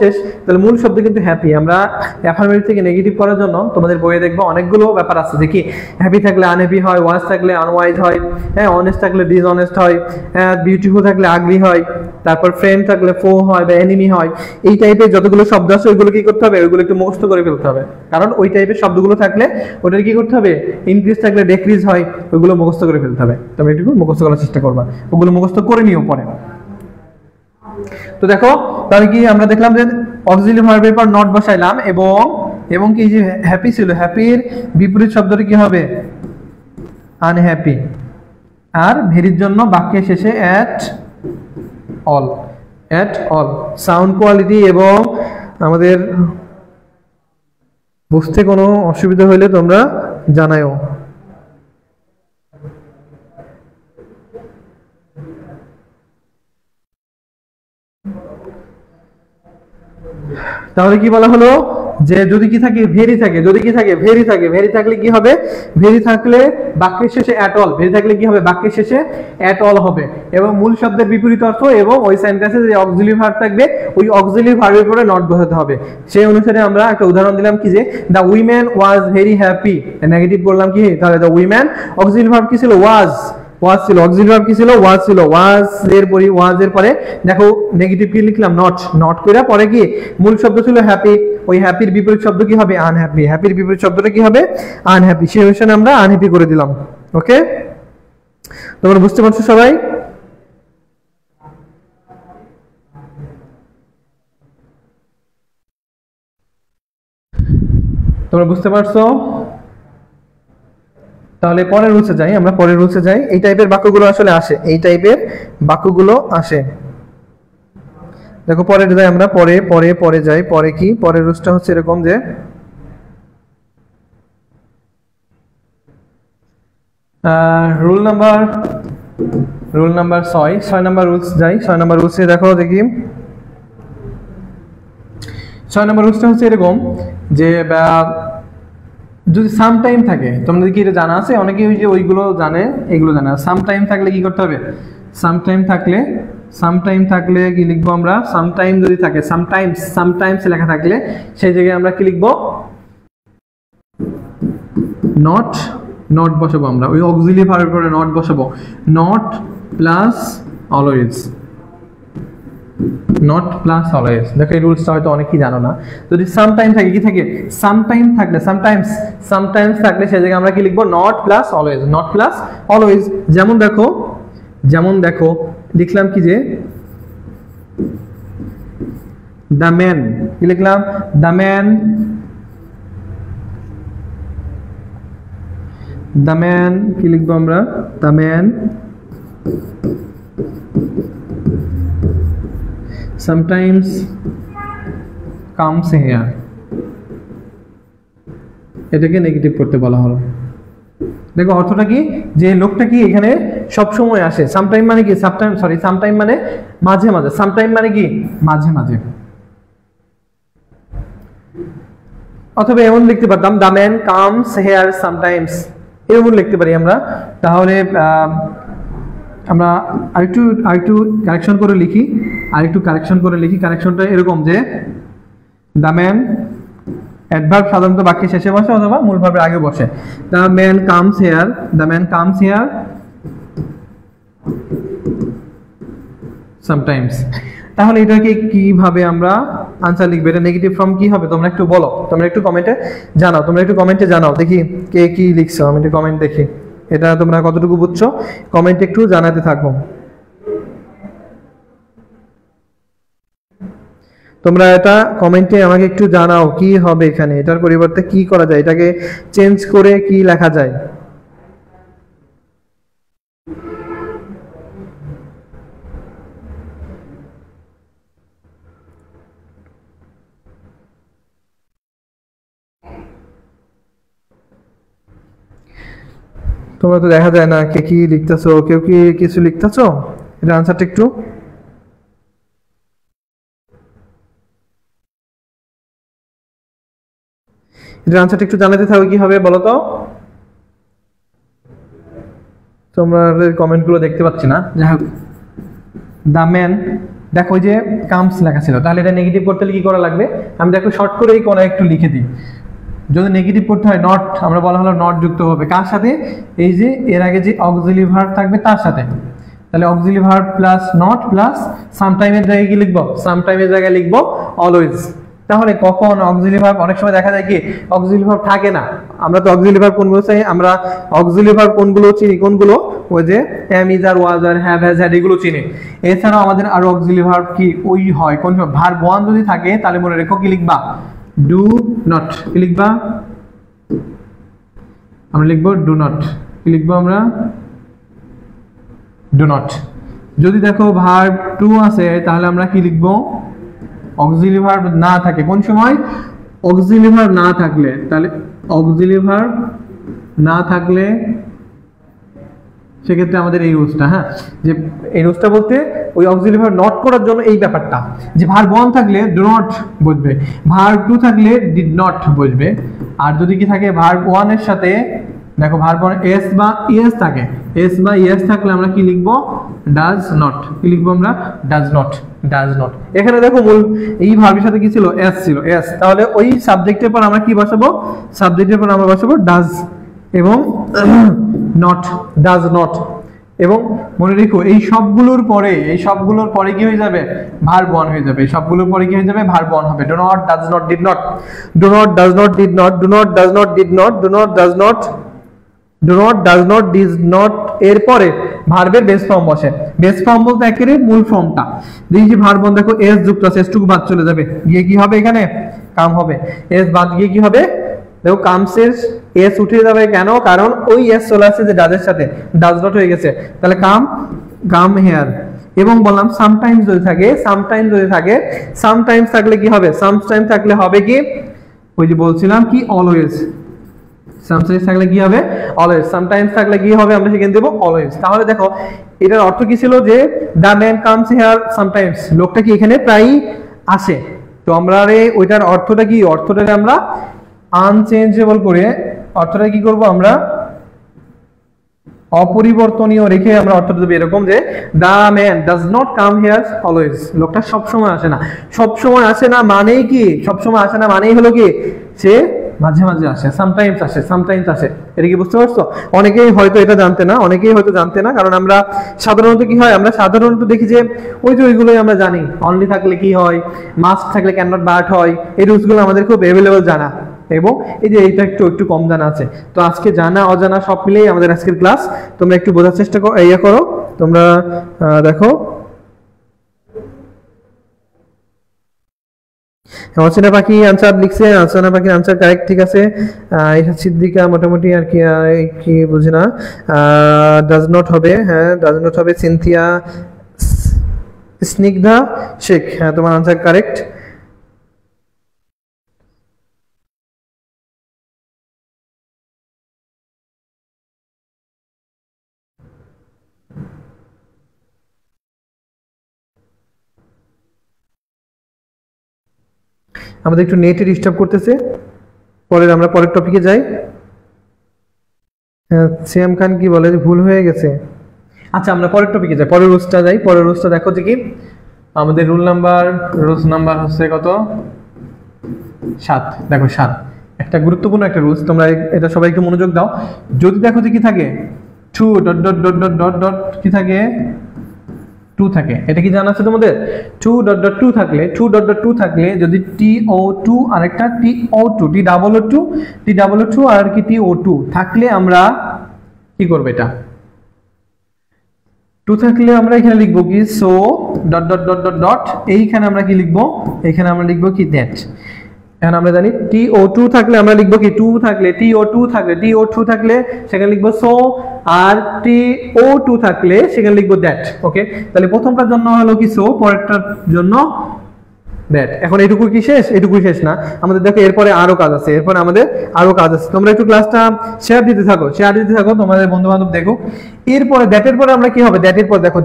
শেষ, তাহলে মূল শব্দ কিন্তু হ্যাপি। আমরা অ্যাফার্মেটিভ থেকে নেগেটিভ করার জন্য তোমাদের বইয়ে দেখবো অনেকগুলো ব্যাপার আছে, দেখি হ্যাপি থাকলে আনহ্যাপি হয়, ওয়াজ থাকলে আনওয়াইজ হয়, হ্যাঁ, অনেস্ট থাকলে ডিসঅনেস্ট হয়, হ্যাঁ, বিউটিফুল থাকলে আগলি হয়, তারপর ফ্রেন্ড থাকলে ফো হয় বা এনিমি হয়। এই টাইপের যতগুলো শব্দ আছে ওইগুলো কি করতে হবে, ওইগুলো একটু মুখস্থ করে ফেলতে হবে, কারণ ওই টাইপের শব্দগুলো থাকলে ওটার কি করতে হবে, ইনক্রিজ থাকলে ডেক্রিজ হয়, ওইগুলো মুখস্থ করে ফেলতে হবে। তবে একটু মুখস্থ করার চেষ্টা করবা, ওগুলো মুখস্থ করে নিও পরে। তো দেখো তাহলে কি আমরা দেখলাম যে অক্সিলিয়ারি ভার্বের পর নট বসাইলাম, এবং কি যে হ্যাপি ছিল, হ্যাপির বিপরীত শব্দটি কি হবে, আনহ্যাপি, আর ভেরির জন্য বাক্যের শেষে এট অল। সাউন্ড কোয়ালিটি এবং আমাদের বুঝতে কোনো অসুবিধা হলে তোমরা জানাও। তাহলে কি বলা হলো, যে যদি কি থাকে ভেরি থাকে, যদি কি থাকে ভেরি থাকে, ভেরি থাকলে কি হবে, ভেরি থাকলে বাক্যের শেষে অ্যাট অল, ভেরি থাকলে কি হবে বাক্যের শেষে অ্যাট অল হবে এবং মূল শব্দের বিপরীত অর্থ এবং ওই সেন্টেন্সে যে অক্সিলারি ভার্ব থাকবে ওই অক্সিলারি ভার্বের পরে নট বসাতে হবে। সেই অনুসারে আমরা একটা উদাহরণ দিলাম কি যে the women was very happy, negative বললাম কি, তাহলে দ্য উইমেন অক্সিলারি ভার্ব কি ছিল ওয়াজ, ওয়াজ ছিল, অক্সিলারি ভার্ব কি ছিল ওয়াজ ছিল, ওয়াজ এর পরে দেখো নেগেটিভ কি লিখলাম নট, নট কইরা পরে কি মূল শব্দ ছিল হ্যাপি, ওই হ্যাপির বিপরীত শব্দ কি হবে আনহ্যাপি, হ্যাপির বিপরীত শব্দটা কি হবে আনহ্যাপি, সেই অনুসারে আমরা আনহ্যাপি করে দিলাম। ওকে, তোমরা বুঝতে পারছো সবাই? তোমরা বুঝতে পারছো? তাহলে পরের রুলসে যাই, আমরা পরের রুলসে যাই। এই টাইপের বাক্যগুলো আসলে আসে, এই টাইপের বাক্যগুলো আসে। দেখো পরে যাই আমরা, পরে পরে পরে যাই, পরে কি পরের রুলসটা হচ্ছে এরকম যে রুল নাম্বার 6 নাম্বার রুলস যাই। 6 নাম্বার রুলসে দেখো দেখি 6 নাম্বার রুলসটা হচ্ছে এরকম যে যদি সাম টাইম থাকে, তোমাদের কি এটা জানা আছে? অনেকে ওই যে ওইগুলো জানে, এগুলো জানে। সাম টাইম থাকলে কি করতে হবে? সাম টাইম থাকলে কি লিখবো আমরা? সাম টাইম যদি থাকে, সামটাইমস লেখা থাকলে সেই জায়গায় আমরা কি লিখবো? নট বসাবো আমরা, ওই অক্সিলারি ভার্বের পরে নট বসাবো। Not plus always, not plus always. দেখো এই রুলসটা হয়তো অনেকেই জানো না। যদি সাম টাইম থাকে কি থাকে? সামটাইমস থাকলে সেই জায়গায় আমরা কি লিখবো? Not plus always, not plus always. যেমন দেখো লিখলাম কি যে দ্য ম্যান, কি লিখলাম? দ্য ম্যান কি লিখবো আমরা? The man sometimes comes here, এটাকে নেগেটিভ করতে বলা হলো। দেখো অর্থটা কি, যে লোকটা কি এখানে সব সময় আসে। সামটাইম মানে কি? সামটাইম মানে মাঝে মাঝে, সামটাইম মানে কি মাঝে মাঝে। অথবা এমন লিখতে পারতাম the man comes hair sometimes, এরকম লিখতে পারি আমরা। তাহলে আমরা আরেকটু কারেকশন করে লিখি, কারেকশনটা এরকম যে দ্য ম্যান অ্যাডভার্ব সাধারণত বাক্যের শেষে বসে অথবা মূল ভার্বের আগে বসে। The man comes hair sometimes. তাহলে এটাকে কিভাবে আমরা আনসার লিখবো? এটা নেগেটিভ ফর্ম কি হবে তোমরা একটু বলো, তোমরা একটু কমেন্টে জানাও দেখি কে কি লিখছো। আমি একটু কমেন্ট দেখি এটা তোমরা কতটুকু বুঝছো, কমেন্টে একটু জানাতে থাকো। তোমরা এটা কমেন্টে আমাকে একটু জানাও কি হবে এখানে, এটার পরিবর্তে কি করা যায়, এটাকে চেঞ্জ করে কি লেখা যায়। তোমরা তো দেখা যায় না কে কি লিখতেছো, কেউ কি কিছু লিখতেছো? এটা আনসারটা একটু জানাতে থাকো কি হবে বলো তো। তোমরা কমেন্টগুলো দেখতে পাচ্ছি না। যাই হোক, দ্য ম্যান, দেখো ওই যে কামস লেখা ছিল, তাহলে এটা নেগেটিভ করতে হলে কি করা লাগবে? আমি দেখো শর্ট করে এই কোণে একটু লিখে দিই। যদি নেগেটিভ করতে হয় নট, আমরা বলা হলো নট যুক্ত হবে কার সাথে? এই যে এর আগে যে অক্সিলারি ভার্ব থাকবে তার সাথে। তাহলে auxiliary verb plus not plus সামটাইমের জায়গায় কি লিখবো? সামটাইমের জায়গায় লিখবো অলওয়েজ। তাহলে কখন অক্সিলারি ভার্ব, অনেক সময় দেখা যায় কি অক্সিলারি ভার্ব থাকে না। আমরা তো অক্সিলারি ভার্ব কোনগুলো চাই? আমরা অক্সিলারি ভার্ব কোনগুলো চিনি? কোনগুলো? ওই যে am, is, are, was, were, have, has, had, এগুলো চিনি। এছাড়াও আমাদের আরো অক্সিলারি ভার্ব কি ওই হয় কোন সময়? ভার্ব ওয়ান যদি থাকে তাহলে মনে রেখো কি লিখবা? Do not. কি লিখবা? আমরা লিখবো ডু নট। কি লিখবো আমরা? Do not. যদি দেখো ভার্ব টু আছে তাহলে আমরা কি লিখবো? অক্সিলারি ভার্ব না থাকে কোন সময়? অক্সিলারি ভার্ব না থাকলে। তাহলে অক্সিলারি ভার্ব না থাকলে সেক্ষেত্রে আমাদের এই রুলসটা, হ্যাঁ, যে এই রুলসটা বলতে ওই অক্সিলারি ভার্ব নট করার জন্য এই ব্যাপারটা, যে ভার্ব 1 থাকলে ডু নট বসবে, ভার্ব 2 থাকলে ডিড নট বসবে, আর যদি কি থাকে ভার্ব 1 এর সাথে দেখো ভার্ব 1 এস বা ইএস থাকে, এস বা ইএস থাকলে আমরা কি লিখবো, ডাজ নট। কি লিখবো আমরা, ডাজ নট, ডাজ নট। এখানে দেখো মূল এই ভার্বের সাথে কি ছিল, এস ছিল, এস, তাহলে ওই সাবজেক্টের পর আমরা কি বসাবো, সাবজেক্টের পর আমরা বসাবো ডাজ এবং নট, ডাজ নট। এবং মনে রেখো এই সবগুলোর পরে কি হয়ে যাবে, ভার্ব 1 হয়ে যাবে, সবগুলোর পরে কি হয়ে যাবে, ভার্ব 1 হবে। Do not, does not, did not, do not, does not, did not, do not, does not, did not, do not, does not, do not, does not, did not, এরপরে ভার্বের বেস ফর্ম বসে। Base form বলতে একেবারে মূল ফর্মটা, এই যে verb 1 দেখো এস যুক্ত আছে, এসটুকু বাদ চলে যাবে, গিয়ে কি হবে, এখানে কাম হবে, এস বাদ গিয়ে কি হবে, দেখো কামসের এস উঠে যাবে, কেন, কারণ ওই এস চলে আসছে যে ডাজের সাথে, ডাজ নট হয়ে গেছে, তাহলে কাম, কাম হেয়ার। এবং বললাম সামটাইমস যদি থাকে, সামটাইমস থাকলে কি হবে, সামটাইমস থাকলে হবে কি, ওই যে বলছিলাম কি অলওয়েজ, সামটাইমস থাকলে কি হবে, অলওয়েজ, সামটাইমস থাকলে কি হবে, আমরা সেখানে দেব অলওয়েজ। তাহলে দেখো এটার অর্থ কি ছিল, যে the man comes here sometimes, লোকটা কি এখানে প্রায়ই আসে। তো আমরা ওইটার অর্থটা কি, অর্থটাকে আমরা আনচেঞ্জেবল করে অর্থটা কি করব, আমরা অপরিবর্তনীয় রেখে আমরা অর্থটা দেব এরকম, যে the man does not come here always, লোকটা সবসময় আসে না। সবসময় আসে না মানেই কি, সবসময় আসে না মানেই হলো কি, সে মাঝে মাঝে আসে, সামটাইমস আসে, সামটাইমস আসে। এটা কি বুঝতে পারছো? অনেকেই হয়তো এটা জানতে না, কারণ আমরা সাধারণত কি হয়, আমরা সাধারণত দেখি যে ওই যে ওইগুলোই আমরা জানি, অনলি থাকলে কি হয়, মাস্ট থাকলে ক্যান নট বাট হয়, এই রুলসগুলো আমাদের খুব অ্যাভেলেবল জানা, এবং এই যে এইটা একটু কম জানা আছে। তো আজকে জানা অজানা সব মিলেই আমাদের আজকের ক্লাস, তোমরা একটু বোঝার চেষ্টা করো। তোমরা দেখো অচেনা পাখি আনসার লিখছে, অচেনা পাখির আনসার কারেক্ট, ঠিক আছে। এটা সিদ্দিকা মোটামুটি আর কি, কি বুঝি না, ডাজ নট হবে, হ্যাঁ ডাজ নট হবে। সিনথিয়া, স্নিগ্ধা শেখ, হ্যাঁ তোমার আনসার কারেক্ট। আমাদের একটু নেটে ডিস্টার্ব করতেছে, আমরা পরের টপিকে যাই। সিয়াম খান কি বলে, ভুল হয়ে গেছে। আচ্ছা আমরা পরের টপিকে যাই, পরের রুলসটা যাই। পরের রুলসটা দেখো যে কি, আমাদের রুলস নাম্বার হচ্ছে কত, 7। দেখো 7 একটা গুরুত্বপূর্ণ একটা রুলস, তোমরা এটা সবাই একটু মনোযোগ দাও। যদি দেখো যে কি থাকে, to dot dot dot dot dot dot কি থাকে, 2 থাকে, এটা কি জানা আছে তোমাদের? 2 ডট ডট 2 থাকলে, 2 ডট ডট 2 থাকলে যদি TO2 আরেকটা TO2, TOO2 আর কি TO2 থাকলে আমরা কি করব, এটা 2 থাকলে আমরা এখানে লিখবো কি, so dot dot dot dot dot, এইখানে আমরা কি লিখবো, এখানে আমরা লিখবো কি দ্যাট। এখন আমরা জানি TO2 থাকলে আমরা লিখবো কি, TO2 থাকলে সেখানে লিখবো সো, আর TO2 থাকলে সেখানে লিখবো দ্যাট। ওকে, তাহলে প্রথমটার জন্য হলো কি সো, পরেরটার জন্য দ্যাট। এখন এটুকু কি শেষ? এটুকুই শেষ না, আমাদের দেখো এরপরে আরো কাজ আছে, তোমরা একটু ক্লাসটা শেয়ার দিতে থাকো তোমাদের বন্ধু বান্ধব দেখো। এরপরে দ্যাটের পরে আমরা কি হবে, দ্যাটের পরে দেখো,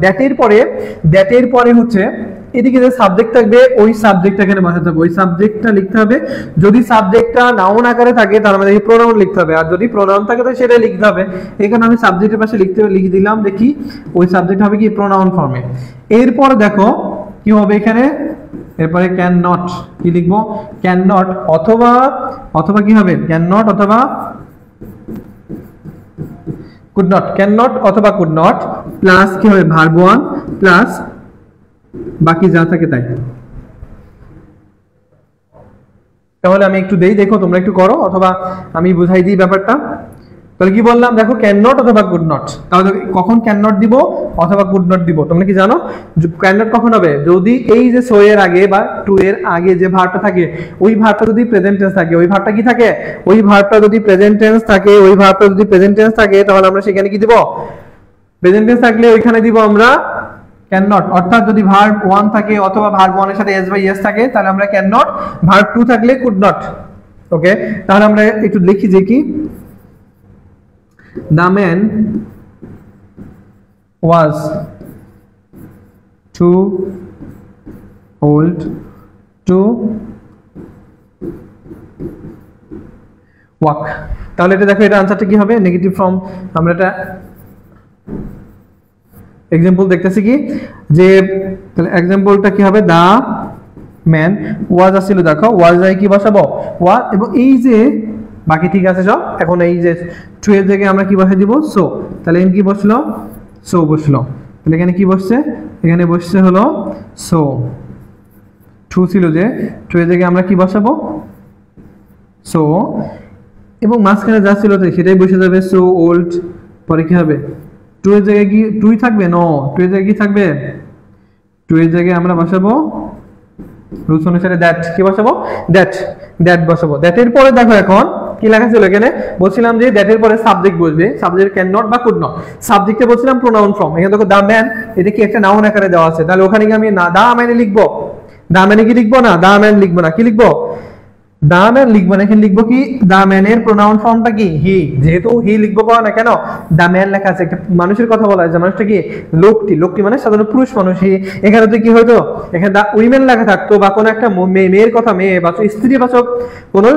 দ্যাটের পরে হচ্ছে এদিকে যে সাবজেক্ট থাকবে, ওই সাবজেক্টটা এখানে বসাতে হবে, ওই সাবজেক্টটা লিখতে হবে। যদি সাবজেক্টটা নাউন আকারে থাকে তাহলে আমাদের প্রোনাউন লিখতে হবে, আর যদি প্রোনাউন থাকে তো সেটাই লিখতে হবে। এখানে আমি সাবজেক্টের পাশে লিখে দিলাম, দেখি ওই সাবজেক্ট হবে কি প্রোনাউন ফর্মে। এরপর দেখো কি হবে এখানে, এরপরে ক্যান নট, কি লিখবো, ক্যান নট অথবা কি হবে, ক্যান নট অথবা কুড নট, ক্যান নট অথবা কুড নট, প্লাস কি হবে ভার্ব 1 প্লাস বাকি যা থাকে তাই। তাহলে আমি একটু দেই, দেখো তোমরা একটু করো, অথবা আমি বুঝাই দিই ব্যাপারটা। তাহলে কি বললাম, দেখো ক্যান নট অথবা কুড নট, তাহলে কখন ক্যান নট দিব অথবা কুড নট দিব, তোমরা কি জানো? ক্যান নট কখন হবে, যদি এই যে সো এর আগে বা টু এর আগে যে ভার্বটা থাকে, ওই ভার্বটা যদি প্রেজেন্ট টেন্স থাকে, ওই ভার্বটা কি থাকে, ওই ভার্বটা যদি প্রেজেন্ট টেন্স থাকে, তাহলে আমরা সেখানে কি দিব, প্রেজেন্ট টেন্স থাকলে ওইখানে দিব আমরা ক্যান নট। অর্থাৎ যদি ভার্ব 1 থাকে অথবা ভার্ব 1 এর সাথে এস বাই এস থাকে তাহলে আমরা ক্যান নট, ভার্ব 2 থাকলে কুড নট। ওকে, তাহলে আমরা একটু লিখি যে কি, the man was too old to walk। তাহলে এটা দেখো, এটা আনসারটা কি হবে? Negative form. আমরা এটা এক্সাম্পল দেখতেছি কি, যে তাহলে এক্সাম্পলটা কি হবে? দা ম্যান ওয়াজ আসছিল, দেখো ওয়াজ যায় কি বসাবো? ওয়াজ, এবং এই যে বাকি ঠিক আছে সব। এখন এই যে টু এর জায়গায় আমরা কি বসাই দিব? সো। তাহলে এখানে কি বসলো? সো বসলো। তাহলে এখানে কি বসছে? এখানে বসছে হলো সো। টু ছিল যে, টু এর জায়গায় আমরা কি বসাবো? সো। এবং মাঝখানে যা ছিল সেটাই বসে যাবে, সো ওল্ড। পরে কি হবে? টু এর জায়গায় কি টুই থাকবে? নো, টু এর জায়গায় কি থাকবে? টু এর জায়গায় আমরা বসাবো রুলস অনুসারে দ্যাট। কি বসাবো? দ্যাট। দ্যাট বসাবো। দ্যাটের পরে দেখো এখন কি লেখা ছিল এখানে? বলছিলাম যে দ্যাটের পরে সাবজেক্ট বসবে। সাবজেক্ট ক্যান নট বা কুড নট। সাবজেক্টে বলছিলাম প্রোনাউন ফর্ম। এখানে দেখো দা ম্যান, এটা কি একটা নাউন আকারে দেওয়া আছে। তাহলে ওখানে কি আমি না দা ম্যানে লিখবো? দা ম্যানে কি লিখবো? না, দা ম্যান লিখবো না। কি লিখবো? দা ম্যান লিখবো না। এখানে লিখবো কি? দা ম্যানের প্রোনাউন ফর্মটা কি? হি। যেহেতু হি লিখবো না কেন? দা ম্যান লেখা আছে, একটা মানুষের কথা বলা আছে। মানুষটা কি? লোকটি। লোকটি মানে সাধারণত পুরুষ মানুষ। হি। এখানে তো কি হতো? এখানে দা উইমেন লেখা থাকতো, বা কোনো একটা মেয়ের কথা, মেয়ে বা স্ত্রী বাচক কোনো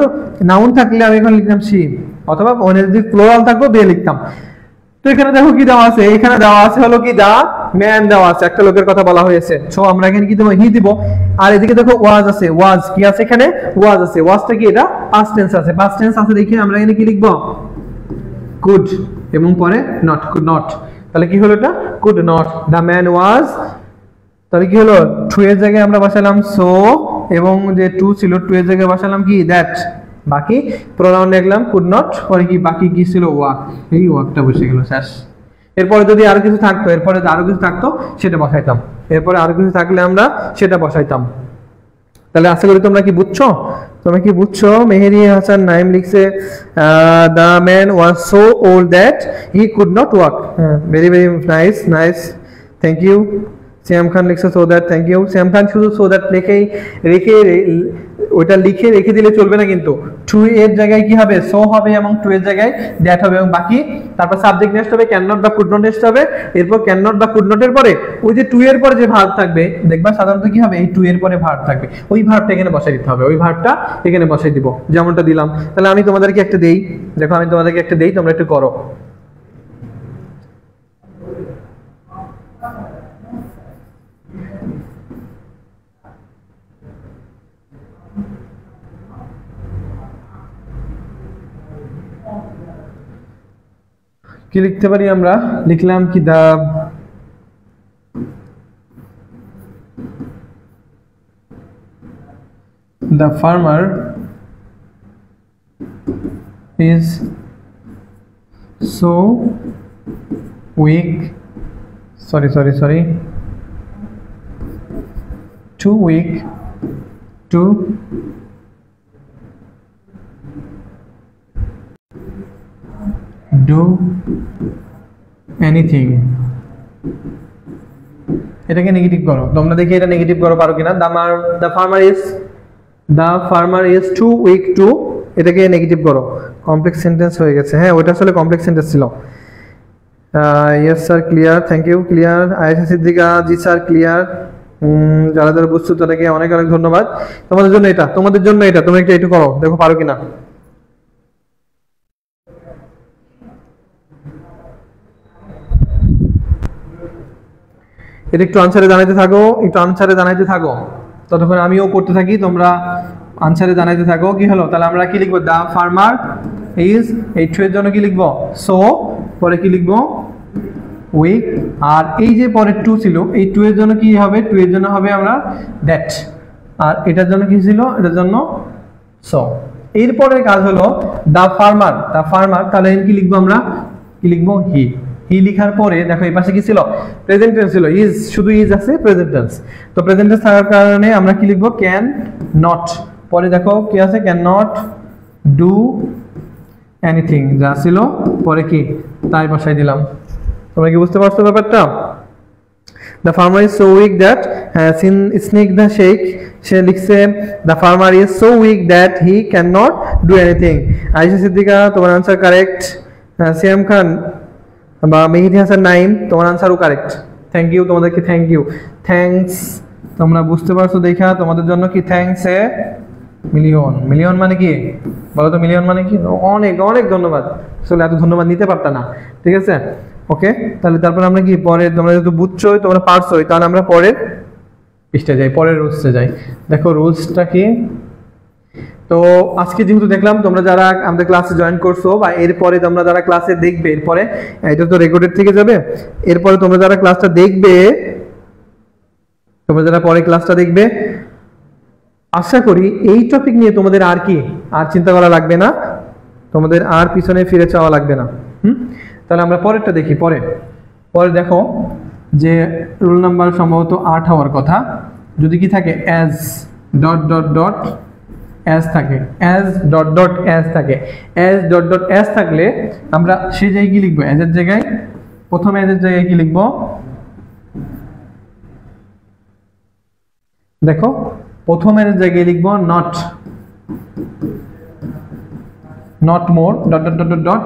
নাউন থাকলে আমি এখানে লিখতাম শি, অথবা যদি প্লুরাল থাকতো বে লিখতাম। তো এখানে দেখো কি দেওয়া আছে? এখানে দেওয়া আছে হলো কি দা ম্যান দেওয়া আছে, একটা লোকের কথা বলা হয়েছে। সো আমরা এখানে কি দেবো? হি দিব। আর এদিকে দেখো ওয়াজ আছে। ওয়াজ কি আছে এখানে? ওয়াজ আছে। ওয়াজটা কি? এটা পাস্ট টেন্স আছে। পাস্ট টেন্স আছে দেখে আমরা এখানে কি লিখবো? কুড, এবং পরে নট। Could not. তাহলে কি হলো? এটা could not. The man was, তাহলে কি হলো? টু এর জায়গায় আমরা বসালাম সো, এবং যে টু ছিল টু এর জায়গায় বসালাম কি? দ্যাট। বাকি প্রোনাউন লিখলাম কুড নট। পরে কি বাকি কি ছিল? ওয়াক। এই ওয়াকটা বসে গেল, শেষ। এরপরে যদি আরো কিছু থাকতো, এরপরে আরো কিছু থাকতো সেটা বসাইতাম। এরপরে আরো কিছু থাকলে আমরা সেটা বসাইতাম। তাহলে আশা করি তোমরা কি বুঝছো? তোমরা কি বুঝছো? মেহেদি হাসান নাইম লিখছে the man was so old that he could not walk. Very very nice, nice, thank you. Shyam Khan লিখছে so that, thank you. Shyam Khan শুধু সো দ্যাট রেখে ওটা লিখে রেখে দিলে চলবে না, কিন্তু টু এর জায়গায় কি হবে? সো হবে, এবং টু এর জায়গায় দ্যাট হবে, এবং বাকি তারপর সাবজেক্ট নেক্সট হবে, ক্যান নট বা কুড নট নেক্সট হবে। এরপর ক্যান নট বা কুড নট এর পরে ওই যে টু এর পরে যে ভার্ব থাকবে, দেখবা সাধারণত কি হবে? এই টু এর পরে ভার্ব থাকবে, ওই ভার্বটা এখানে বসাই দিতে হবে। ওই ভার্বটা এখানে বসাই দিব, যেমনটা দিলাম। তাহলে আমি তোমাদেরকে একটা দেই, দেখো আমি তোমাদেরকে একটা দেই, তোমরা একটু করো। কি লিখতে পারি আমরা? লিখলাম কি the farmer is so weak, sorry, too weak to do anything। এটাকে নেগেটিভ করো, তোমরা দেখি এটা নেগেটিভ করো পারো কিনা। the farmer is too weak to, এটাকে নেগেটিভ করো। কমপ্লেক্স সেন্টেন্স হয়ে গেছে। হ্যাঁ, ওটা আসলে কমপ্লেক্স সেন্টেন্স ছিল। Yes sir, clear, thank you, clear. Ayesha Siddika, জি স্যার, ক্লিয়ার। যারা যারা বুঝছো তাদেরকে অনেক অনেক ধন্যবাদ। তোমাদের জন্য এটা, তোমরা একটু করো, দেখো পারো কিনা। এটা একটু আনসারে জানাইতে থাকো, ততক্ষণ আমিও করতে থাকি, তোমরা আনসারে জানাইতে থাকো। কি হলো? তাহলে আমরা কি লিখবো? দা ফার্মার ইজ, এই টু এর জন্য কি লিখবো? সো। পরে কি লিখবো? উইক। আর এই যে পরে টু ছিল, এই টু এর জন্য কি হবে? টু এর জন্য হবে আমরা দ্যাট। আর এটার জন্য কি ছিল? এটার জন্য সো। এরপরে কাজ হলো দা ফার্মার। তাহলে কি লিখবো আমরা? কি লিখবো? হি। হি লিখার পরে দেখো এই পাশে কি ছিল? প্রেজেন্ট টেন্স ছিল। ইজ, শুধু ইজ আছে, প্রেজেন্ট টেন্স। তো প্রেজেন্ট টেন্স থাকার কারণে আমরা কি লিখবো? Can not. পরে দেখো কি আছে? ক্যান নট ডু এনিথিং, যা ছিল পরে কি তাই বসাই দিলাম। তোমরা কি বুঝতে পারছো ব্যাপারটা? The farmer is so weak that, snake the shake, সে লিখছে the farmer is so weak that he can not do anything. Ayesha Siddika, তোমার আনসার কারেক্ট। সিয়াম খান, বা মেহেদি হাসান নাইম, তোমার আনসারও কারেক্ট। থ্যাংক ইউ, তোমাদেরকে থ্যাংক ইউ, থ্যাঙ্কস। তোমরা বুঝতে পারছো দেখা, তোমাদের জন্য কি থ্যাঙ্কস এ মিলিয়ন। মিলিয়ন মানে কি বলো তো? মিলিয়ন মানে কি? অনেক অনেক ধন্যবাদ। আসলে এত ধন্যবাদ নিতে পারতা না, ঠিক আছে? ওকে, তাহলে তারপর আমরা কি পরে, তোমরা যেহেতু বুঝছোই, তোমরা পারছোই, তাহলে আমরা পরের পৃষ্ঠা যাই, পরের রুলসে যাই। দেখো রুলসটা কি। তো আজকে যেহেতু দেখলাম তোমরা যারা আমাদের ক্লাসে জয়েন করছো বা এরপরে তোমরা যারা ক্লাসে দেখবে, এরপরে এটা তো রেকর্ডেড থেকে যাবে, এরপরে তোমরা যারা ক্লাসটা দেখবে, তোমরা যারা পরে ক্লাসটা দেখবে, আশা করি এই টপিক নিয়ে তোমাদের আর কি আর চিন্তা করা লাগবে না, তোমাদের আর পিছনে ফিরে চাওয়া লাগবে না। তাহলে আমরা পরেরটা দেখি। পরে দেখো যে রুল নাম্বার সম্ভবত 8 হওয়ার কথা। যদি কি থাকে as dot dot dot as থাকে, অ্যাজ ডট ডট অ্যাজ থাকে, অ্যাজ ডট ডট অ্যাজ থাকলে আমরা সেই জায়গায় কি লিখবো? অ্যাজের জায়গায়, প্রথম অ্যাজের জায়গায় কি লিখবো? দেখো প্রথম অ্যাজের জায়গায় লিখবো not, not more dot dot dot dot.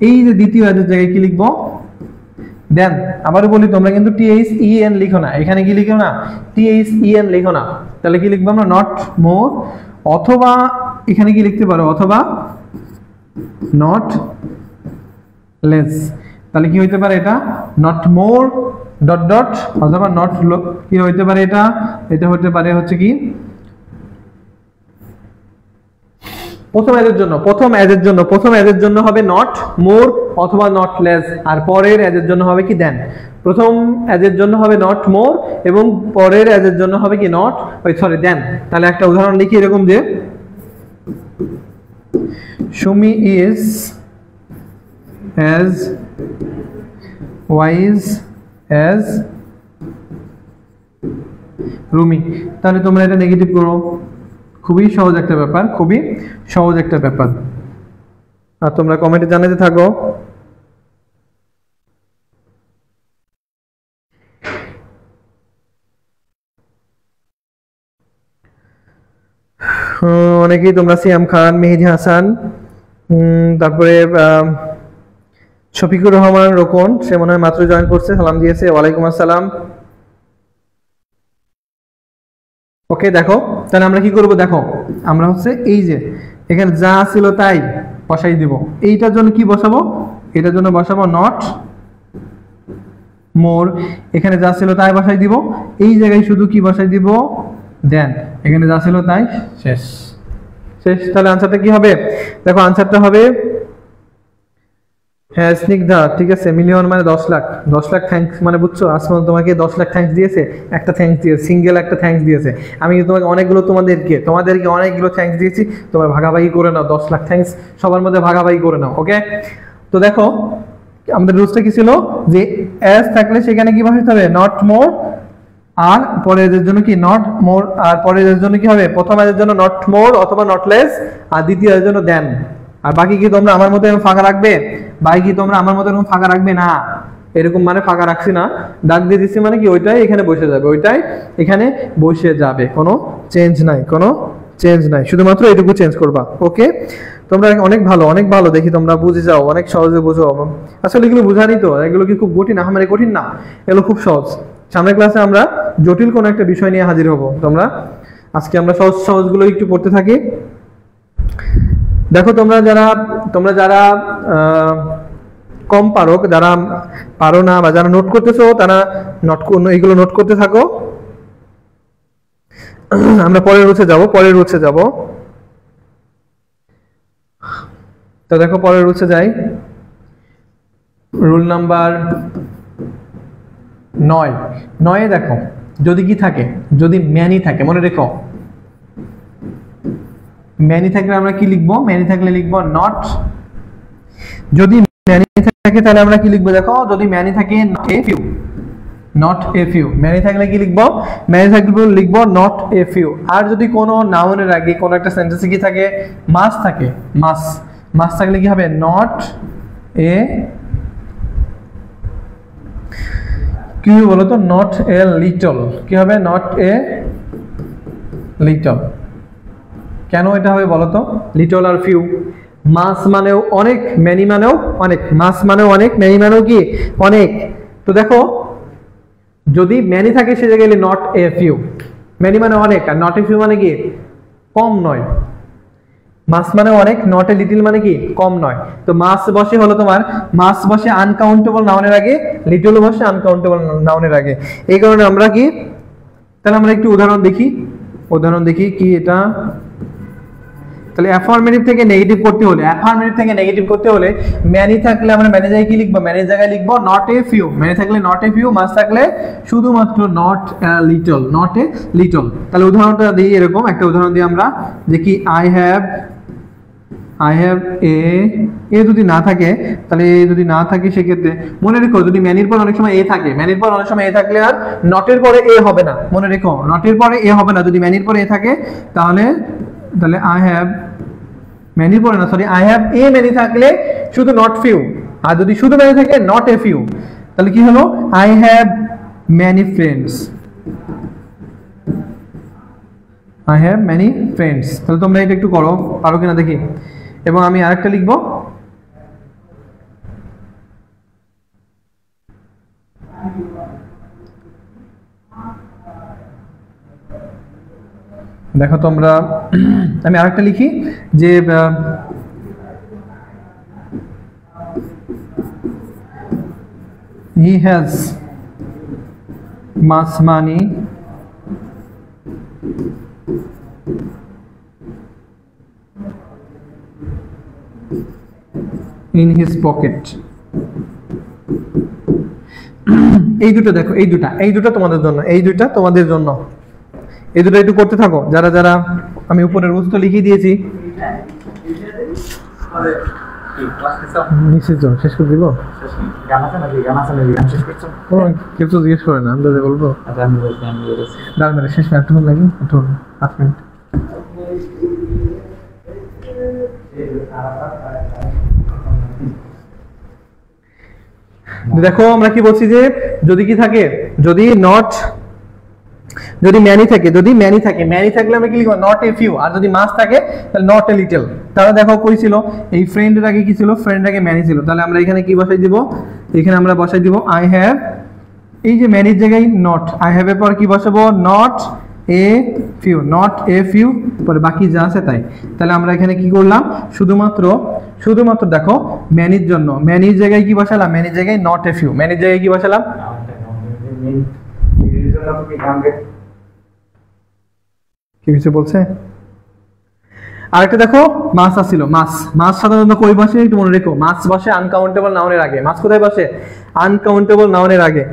এই যে দ্বিতীয় অ্যাজের জায়গায় কি লিখবো? দেন। আবারও বলি, তোমরা কিন্তু THEN লিখো না, এখানে কি লিখো না? THEN লিখো না। তাহলে কি লিখবো আমরা? নট মোর, অথবা এখানে কি লিখতে পারো? অথবা নট লেস। তাহলে কি হইতে পারে এটা? নট মোর ডট ডট, অথবা নট কি হইতে পারে এটা? এটা হতে পারে হচ্ছে কি প্রথম অ্যাজের জন্য হবে নট মোর অথবা নট লেস, আর পরের অ্যাজের জন্য হবে কি দেন। প্রথম অ্যাজের জন্য হবে নট মোর এবং পরের অ্যাজের জন্য হবে কি নট দেন। তাহলে একটা উদাহরণ লিখি এরকম যে Sumi is as wise as Rumi. তাহলে তোমরা এটা নেগেটিভ করো। খুবই সহজ একটা ব্যাপার, খুবই সহজ একটা ব্যাপার। আর তোমরা কমেন্টে জানাতে থাকো। অনেকেই তোমরা সিয়াম খান, মেহেদি হাসান, তারপরে শফিকুর রহমান রোকন, সে মনে হয় মাত্র জয়েন করছে, সালাম দিয়েছে, ওয়ালাইকুম আসসালাম। ওকে, দেখো তাহলে আমরা কি করব? দেখো আমরা হচ্ছে এই যে এখানে যা ছিল তাই বসাই দিব। এইটার জন্য কি বসাবো? এটার জন্য বসাবো নট মোর। এখানে যা ছিল তাই বসাই দিব। এই জায়গায় শুধু কি বসাই দিব? দেন। এখানে যা ছিল তাই শেষ। তাহলে আনসারটা কি হবে? দেখো আনসারটা হবে হ্যাঁ স্নিগ্ধা, ঠিক আছে। মিলিয়ন মানে 10 লাখ। 10 লাখ থ্যাঙ্কস মানে বুঝছো? আসমান তোমাকে 10 লাখ থ্যাঙ্কস দিয়েছে, একটা থ্যাঙ্কস দিয়েছে, সিঙ্গেল একটা থ্যাঙ্কস দিয়েছে। আমি তোমাকে অনেকগুলো তোমাদেরকে অনেকগুলো থ্যাঙ্কস দিয়েছি, তোমরা ভাগাভাগি করে নাও। 10 লাখ থ্যাঙ্কস সবার মধ্যে ভাগাভাগি করে নাও। ওকে, তো দেখো আমাদের রুলসটা কি ছিল যে অ্যাজ থাকলে সেখানে কি বসাতে হবে? নট মোর, আর পরের এর জন্য কি নট মোর, আর পরের এর জন্য কি হবে? প্রথম এর জন্য নট মোর অথবা নট লেস, আর দ্বিতীয় এর জন্য দেন। আর বাকি কি তোমরা আমার মতো এরকম ফাঁকা রাখবে? বাকি কি তোমরা আমার মতো এরকম ফাঁকা রাখবে? না, এরকম মানে ফাঁকা রাখছি না, দাগ দিয়ে দিচ্ছি মানে কি ওইটাই এখানে বসে যাবে, ওইটাই এখানে বসে যাবে, কোনো চেঞ্জ নাই, কোনো চেঞ্জ নাই, শুধুমাত্র এটুকু চেঞ্জ করবা। ওকে, তোমরা অনেক ভালো দেখি তোমরা বুঝে যাও, অনেক সহজে বুঝো। আসলে এগুলো বুঝানি তো, এগুলো কি খুব কঠিন? মানে কঠিন না, এগুলো খুব সহজ। সামনের ক্লাসে আমরা জটিল কোনো একটা বিষয় নিয়ে হাজির হব। আজকে আমরা সহজগুলো একটু পড়তে থাকি। দেখো তোমরা যারা কম পারো, যারা পারো না বা যারা নোট করতেছো, তারা এইগুলো নোট করতে থাকো। আমরা পরের রুলসে যাব। তো দেখো পরের রুলসে যাই। রুল নাম্বার 9 দেখো যদি কি থাকে, যদি ম্যানি থাকে, মনে রেখো ম্যানি থাকলে আমরা কি লিখবো? ম্যানি থাকলে লিখবো নট। যদি ম্যানি থাকে তাহলে আমরা কি লিখবো? দেখো যদি ম্যানি থাকে নট এ ফিউ। ম্যানি থাকলে কি লিখবো? ম্যানি থাকলে লিখবো নট এ ফিউ। আর যদি কোনো নাউনের আগে কোনো একটা সেন্টেন্সে কি থাকে? মাস থাকে, মাস থাকলে কি হবে? নট এ কি বলো তো? Not a little. কি হবে? Not a little. কেন এটা হবে বলো তো? লিটল আর ফিউ, মাস মানেও অনেক, ম্যানি মানেও অনেক। মাস মানেও অনেক, ম্যানি মানেও কি অনেক। তো দেখো যদি ম্যানি থাকে সে জায়গায় নট এ ফিউ, ম্যানি মানে অনেক আর নট এ ফিউ মানে কি কম নয়। মাস মানে অনেক, নট এ লিটল মানে কি কম নয়। তো মাস বসে হলো তোমার, মাস বসে আনকাউন্টেবল নাউনের আগে, লিটল বসে আনকাউন্টেবল নাউনের আগে। এই কারণে আমরা কি, তাহলে আমরা একটু উদাহরণ দেখি কি এটা। তাহলে অ্যাফার্মেটিভ থেকে নেগেটিভ করতে হলে ম্যানি থাকলে আমরা ম্যানি জায়গায় কি লিখবো, ম্যানি জায়গায় লিখবো নট এ ফিউ। ম্যানি থাকলে নট এ ফিউ, মাস থাকলে শুধুমাত্র নট এ লিটল। তাহলে উদাহরণটা দিই এরকম একটা উদাহরণ দিই আমরা, যে কি আই হ্যাভ এ যদি না থাকে, তাহলে যদি না থাকে সেক্ষেত্রে মনে রেখো যদি ম্যানির পর অনেক সময় এ থাকে, ম্যানির পর অনেক সময় এ থাকলে আর নটের পরে এ হবে না, মনে রেখো নটের পরে এ হবে না। যদি ম্যানির পরে এ থাকে তাহলে আই হ্যাভ ম্যানির পরে না, sorry I have a many থাকলে শুধু নট ফিউ, আর যদি শুধু ম্যানি থাকে নট এ ফিউ, তাহলে কি হলো I have many friends. I have many friends. তাহলে তোমরা এটা একটু করো, পারো কিনা দেখি। এবং আমি আরেকটা লিখবো, দেখো তোমরা, আমি আরেকটা লিখি যে he has much money in his pocket. এই দুটো দেখো, এই দুটো তোমাদের জন্য, এই দুটো একটু করতে থাকো। যারা আমি উপরে রুলস তো লিখিয়ে দিয়েছি, শেষ করে দিব। কেউ তো জিজ্ঞেস করে না, আমি বলবো শেষ একটু লাগি, একটু 5 মিনিট। দেখো আমরা কি বলছি যে যদি কি থাকে, যদি ম্যানি থাকে, ম্যানি থাকলে আমরা কি লিখবো নট এ ফিউ, আর যদি মাস থাকে তাহলে নট এ লিটল। তাহলে দেখো কই ছিল, এই ফ্রেন্ডের আগে কি ছিল, ফ্রেন্ড আগে ম্যানি ছিল। তাহলে আমরা এখানে কি বসাই দিব, এখানে আমরা বসাই দিব আই হ্যাভ, এই যে ম্যানির জায়গায় নট, আই হ্যাভ এর পর কি বসাবো নট এ ফিউ, পরে বাকি যা আছে তাই। তাহলে আমরা এখানে কি করলাম, শুধুমাত্র দেখো ম্যানির জন্য, ম্যানির জায়গায় কি বসালাম, ম্যানির জায়গায় নট এ ফিউ, ম্যানির জায়গায় কি বসালাম, কি কিছু বলছে। আরেকটা দেখো মাস আসছিল, মাস সাধারণত কই বসে একটু মনে রেখো, মাস বসে আনকাউন্টেবল নাউনের আগে। মাস কোথায় বসে, আনকাউন্টেবল নাউনের আগে।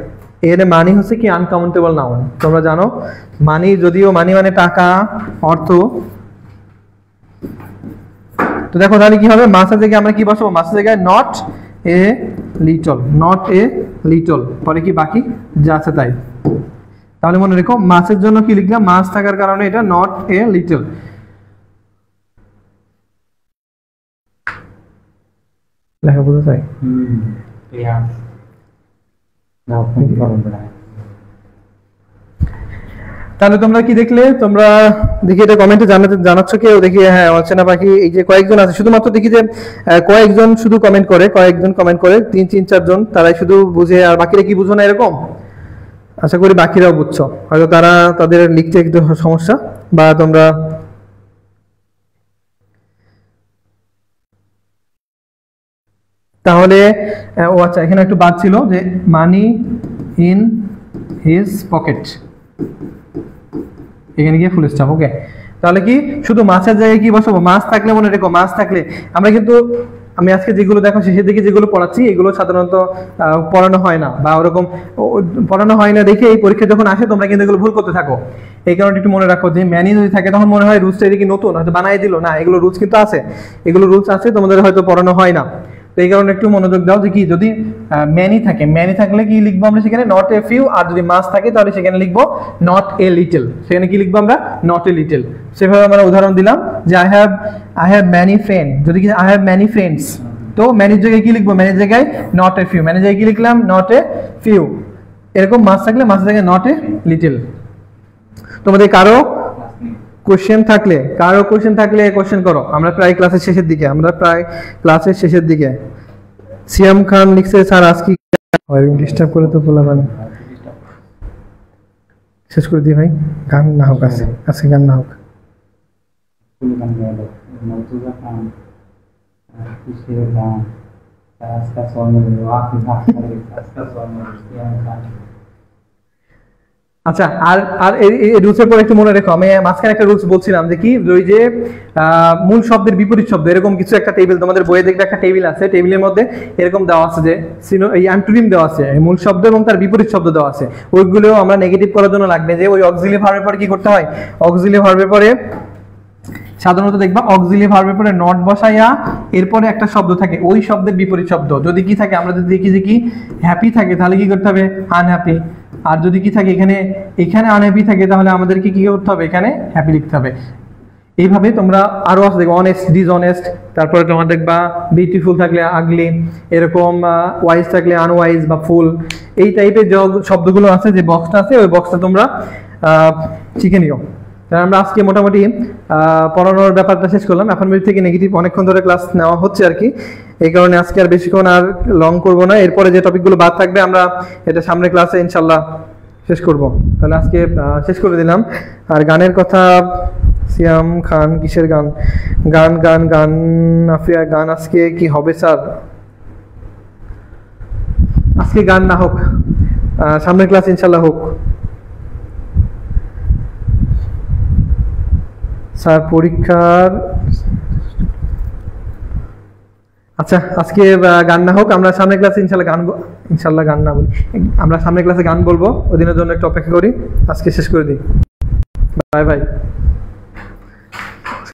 এর মানি হচ্ছে কি আনকাউন্টেবল নাউন, তোমরা জানো মানি, যদিও মানি মানে টাকা, অর্থ। তো দেখো তাহলে কি হবে, মাসের জায়গায় আমরা কি বসাবো, মাসের জায়গায় নট এ লিটল, পরে কি বাকি যা আছে তাই। তাহলে মনে রেখো মাসের জন্য কি লিখলাম, মাস থাকার কারণে এটা নট এ লিটল। লেখা বুঝতে চাই। তাহলে তোমরা কি দেখলে, তোমরা দেখি এটা কমেন্টে জানাচ্ছ কেউ, দেখি হ্যাঁ অচেনা পাখি এই যে কয়েকজন আছে, শুধুমাত্র দেখি যে কয়েকজন শুধু কমেন্ট করে, 3-4 জন, তারাই শুধু বুঝে, আর বাকিরা কি বুঝো না এরকম। আশা করি বাকিরাও বুঝছো, হয়তো তাদের লিখতে একটু সমস্যা, বা তোমরা তাহলে ও আচ্ছা এখানে একটু বাদ ছিল যে মানি ইন হিজ পকেট, এখানে গিয়ে ফুল স্টপ। ওকে, তাহলে কি শুধু মাছের জায়গায় কি বসাবো, মাছ থাকলে মনে রেখো, মাছ থাকলে আমরা কিন্তু, আমি আজকে যেগুলো দেখো শেষের দিকে যেগুলো পড়াচ্ছি এগুলো সাধারণত পড়ানো হয় না, বা ওরকম পড়ানো হয় না দেখে এই পরীক্ষা যখন আসে তোমরা কিন্তু এগুলো ভুল করতে থাকো। এই কারণে একটু মনে রাখো যে ম্যানি যদি থাকে তখন মনে হয় রুলসটা এদিকে নতুন, হয়তো বানাই দিল না, এগুলো রুলস কিন্তু আছে, এগুলো রুলস আছে, তোমাদের হয়তো পড়ানো হয় না। তো এই কারণে একটু মনোযোগ দাও যে কি যদি ম্যানি থাকলে কি লিখবো আমরা সেখানে নট এ ফিউ, আর যদি মাস থাকে তাহলে সেখানে লিখবো নট এ লিটল, সেখানে কি লিখবো আমরা নট এ লিটল। সেভাবে আমরা উদাহরণ দিলাম যে আই হ্যাভ ম্যানি ফ্রেন্ড, যদি কি আই হ্যাভ ম্যানি ফ্রেন্ডস, তো ম্যানির জায়গায় কি লিখবো, ম্যানির জায়গায় নট এ ফিউ, ম্যানির জায়গায় কি লিখলাম নট এ ফিউ। এরকম মাস থাকলে মাসের জায়গায় নট এ লিটল। তোমাদের কারো কোশ্চেন থাকলে, কারো কোশ্চেন থাকলে কোশ্চেন করো। আমরা প্রায় ক্লাসের শেষের দিকে। সিয়াম খান লিখছে স্যার আজকে ডিস্টার্ব করে তো বললাম, শেষ করে দিই ভাই। গান না হোক আজকে গান না হোক। আচ্ছা, আর এই রুলসের পর একটু মনে রেখো, আমি মাঝখানে একটা রুলস বলছিলাম যে কি, ওই যে মূল শব্দের বিপরীত শব্দ এরকম কিছু একটা টেবিল তোমাদের বইয়ে দেখবে, একটা টেবিল আছে, টেবিলের মধ্যে এরকম দেওয়া আছে যে এই অ্যান্টোনিম দেওয়া আছে, মূল শব্দ এবং তার বিপরীত শব্দ দেওয়া আছে। ওইগুলো আমরা নেগেটিভ করার জন্য লাগবে যে ওই অক্সিলিয়ারি ভার্বের পরে কি করতে হয়, অক্সিলিয়ারি ভার্বের পরে সাধারণত দেখবা অক্সিলিয়ারি ভার্বের পরে নট বসাইয়া এরপরে একটা শব্দ থাকে, ওই শব্দের বিপরীত শব্দ। যদি কি থাকে, আমরা যদি দেখি যে কি হ্যাপি থাকে তাহলে কি করতে হবে, আনহ্যাপি। আর যদি কি থাকে এখানে আনহ্যাপি থাকে তাহলে আমাদেরকে কি করতে হবে, এখানে হ্যাপি লিখতে হবে। এইভাবে তোমরা আরো আছে দেখবে, অনেস্ট, ডিসঅনেস্ট, তারপরে তোমার দেখবা বিউটিফুল থাকলে আগলি, এরকম ওয়াইজ থাকলে আনওয়াইজ বা ফুল, এই টাইপের যে শব্দগুলো আছে, যে বক্সটা আছে ওই বক্সটা তোমরা শিখে নিও। আমরা আজকে মোটামুটি পড়ানোর ব্যাপারটা শেষ করলাম। এখন থেকে নেগেটিভ অনেকক্ষণ ধরে ক্লাস নেওয়া হচ্ছে আর কি, এই কারণে আজকে আর বেশিক্ষণ আর লং করব না। এরপরে যে টপিকগুলো বাদ থাকবে আমরা এটা সামনের ক্লাসে ইনশাল্লাহ শেষ করব। তাহলে আজকে শেষ করে দিলাম। আর গানের কথা, সিয়াম খান কিসের গান? গান আফিয়া, গান আজকে কি হবে স্যার? আজকে গান না হোক, সামনের ক্লাস ইনশাল্লাহ হোক। স্যার পরীক্ষার, আচ্ছা আজকে গান না হোক, আমরা সামনের ক্লাসে ইনশাল্লাহ গান না বলি, আমরা সামনের ক্লাসে গান বলবো, ওই দিনের জন্য একটু অপেক্ষা করি। আজকে শেষ করে দিই, বাই বাই।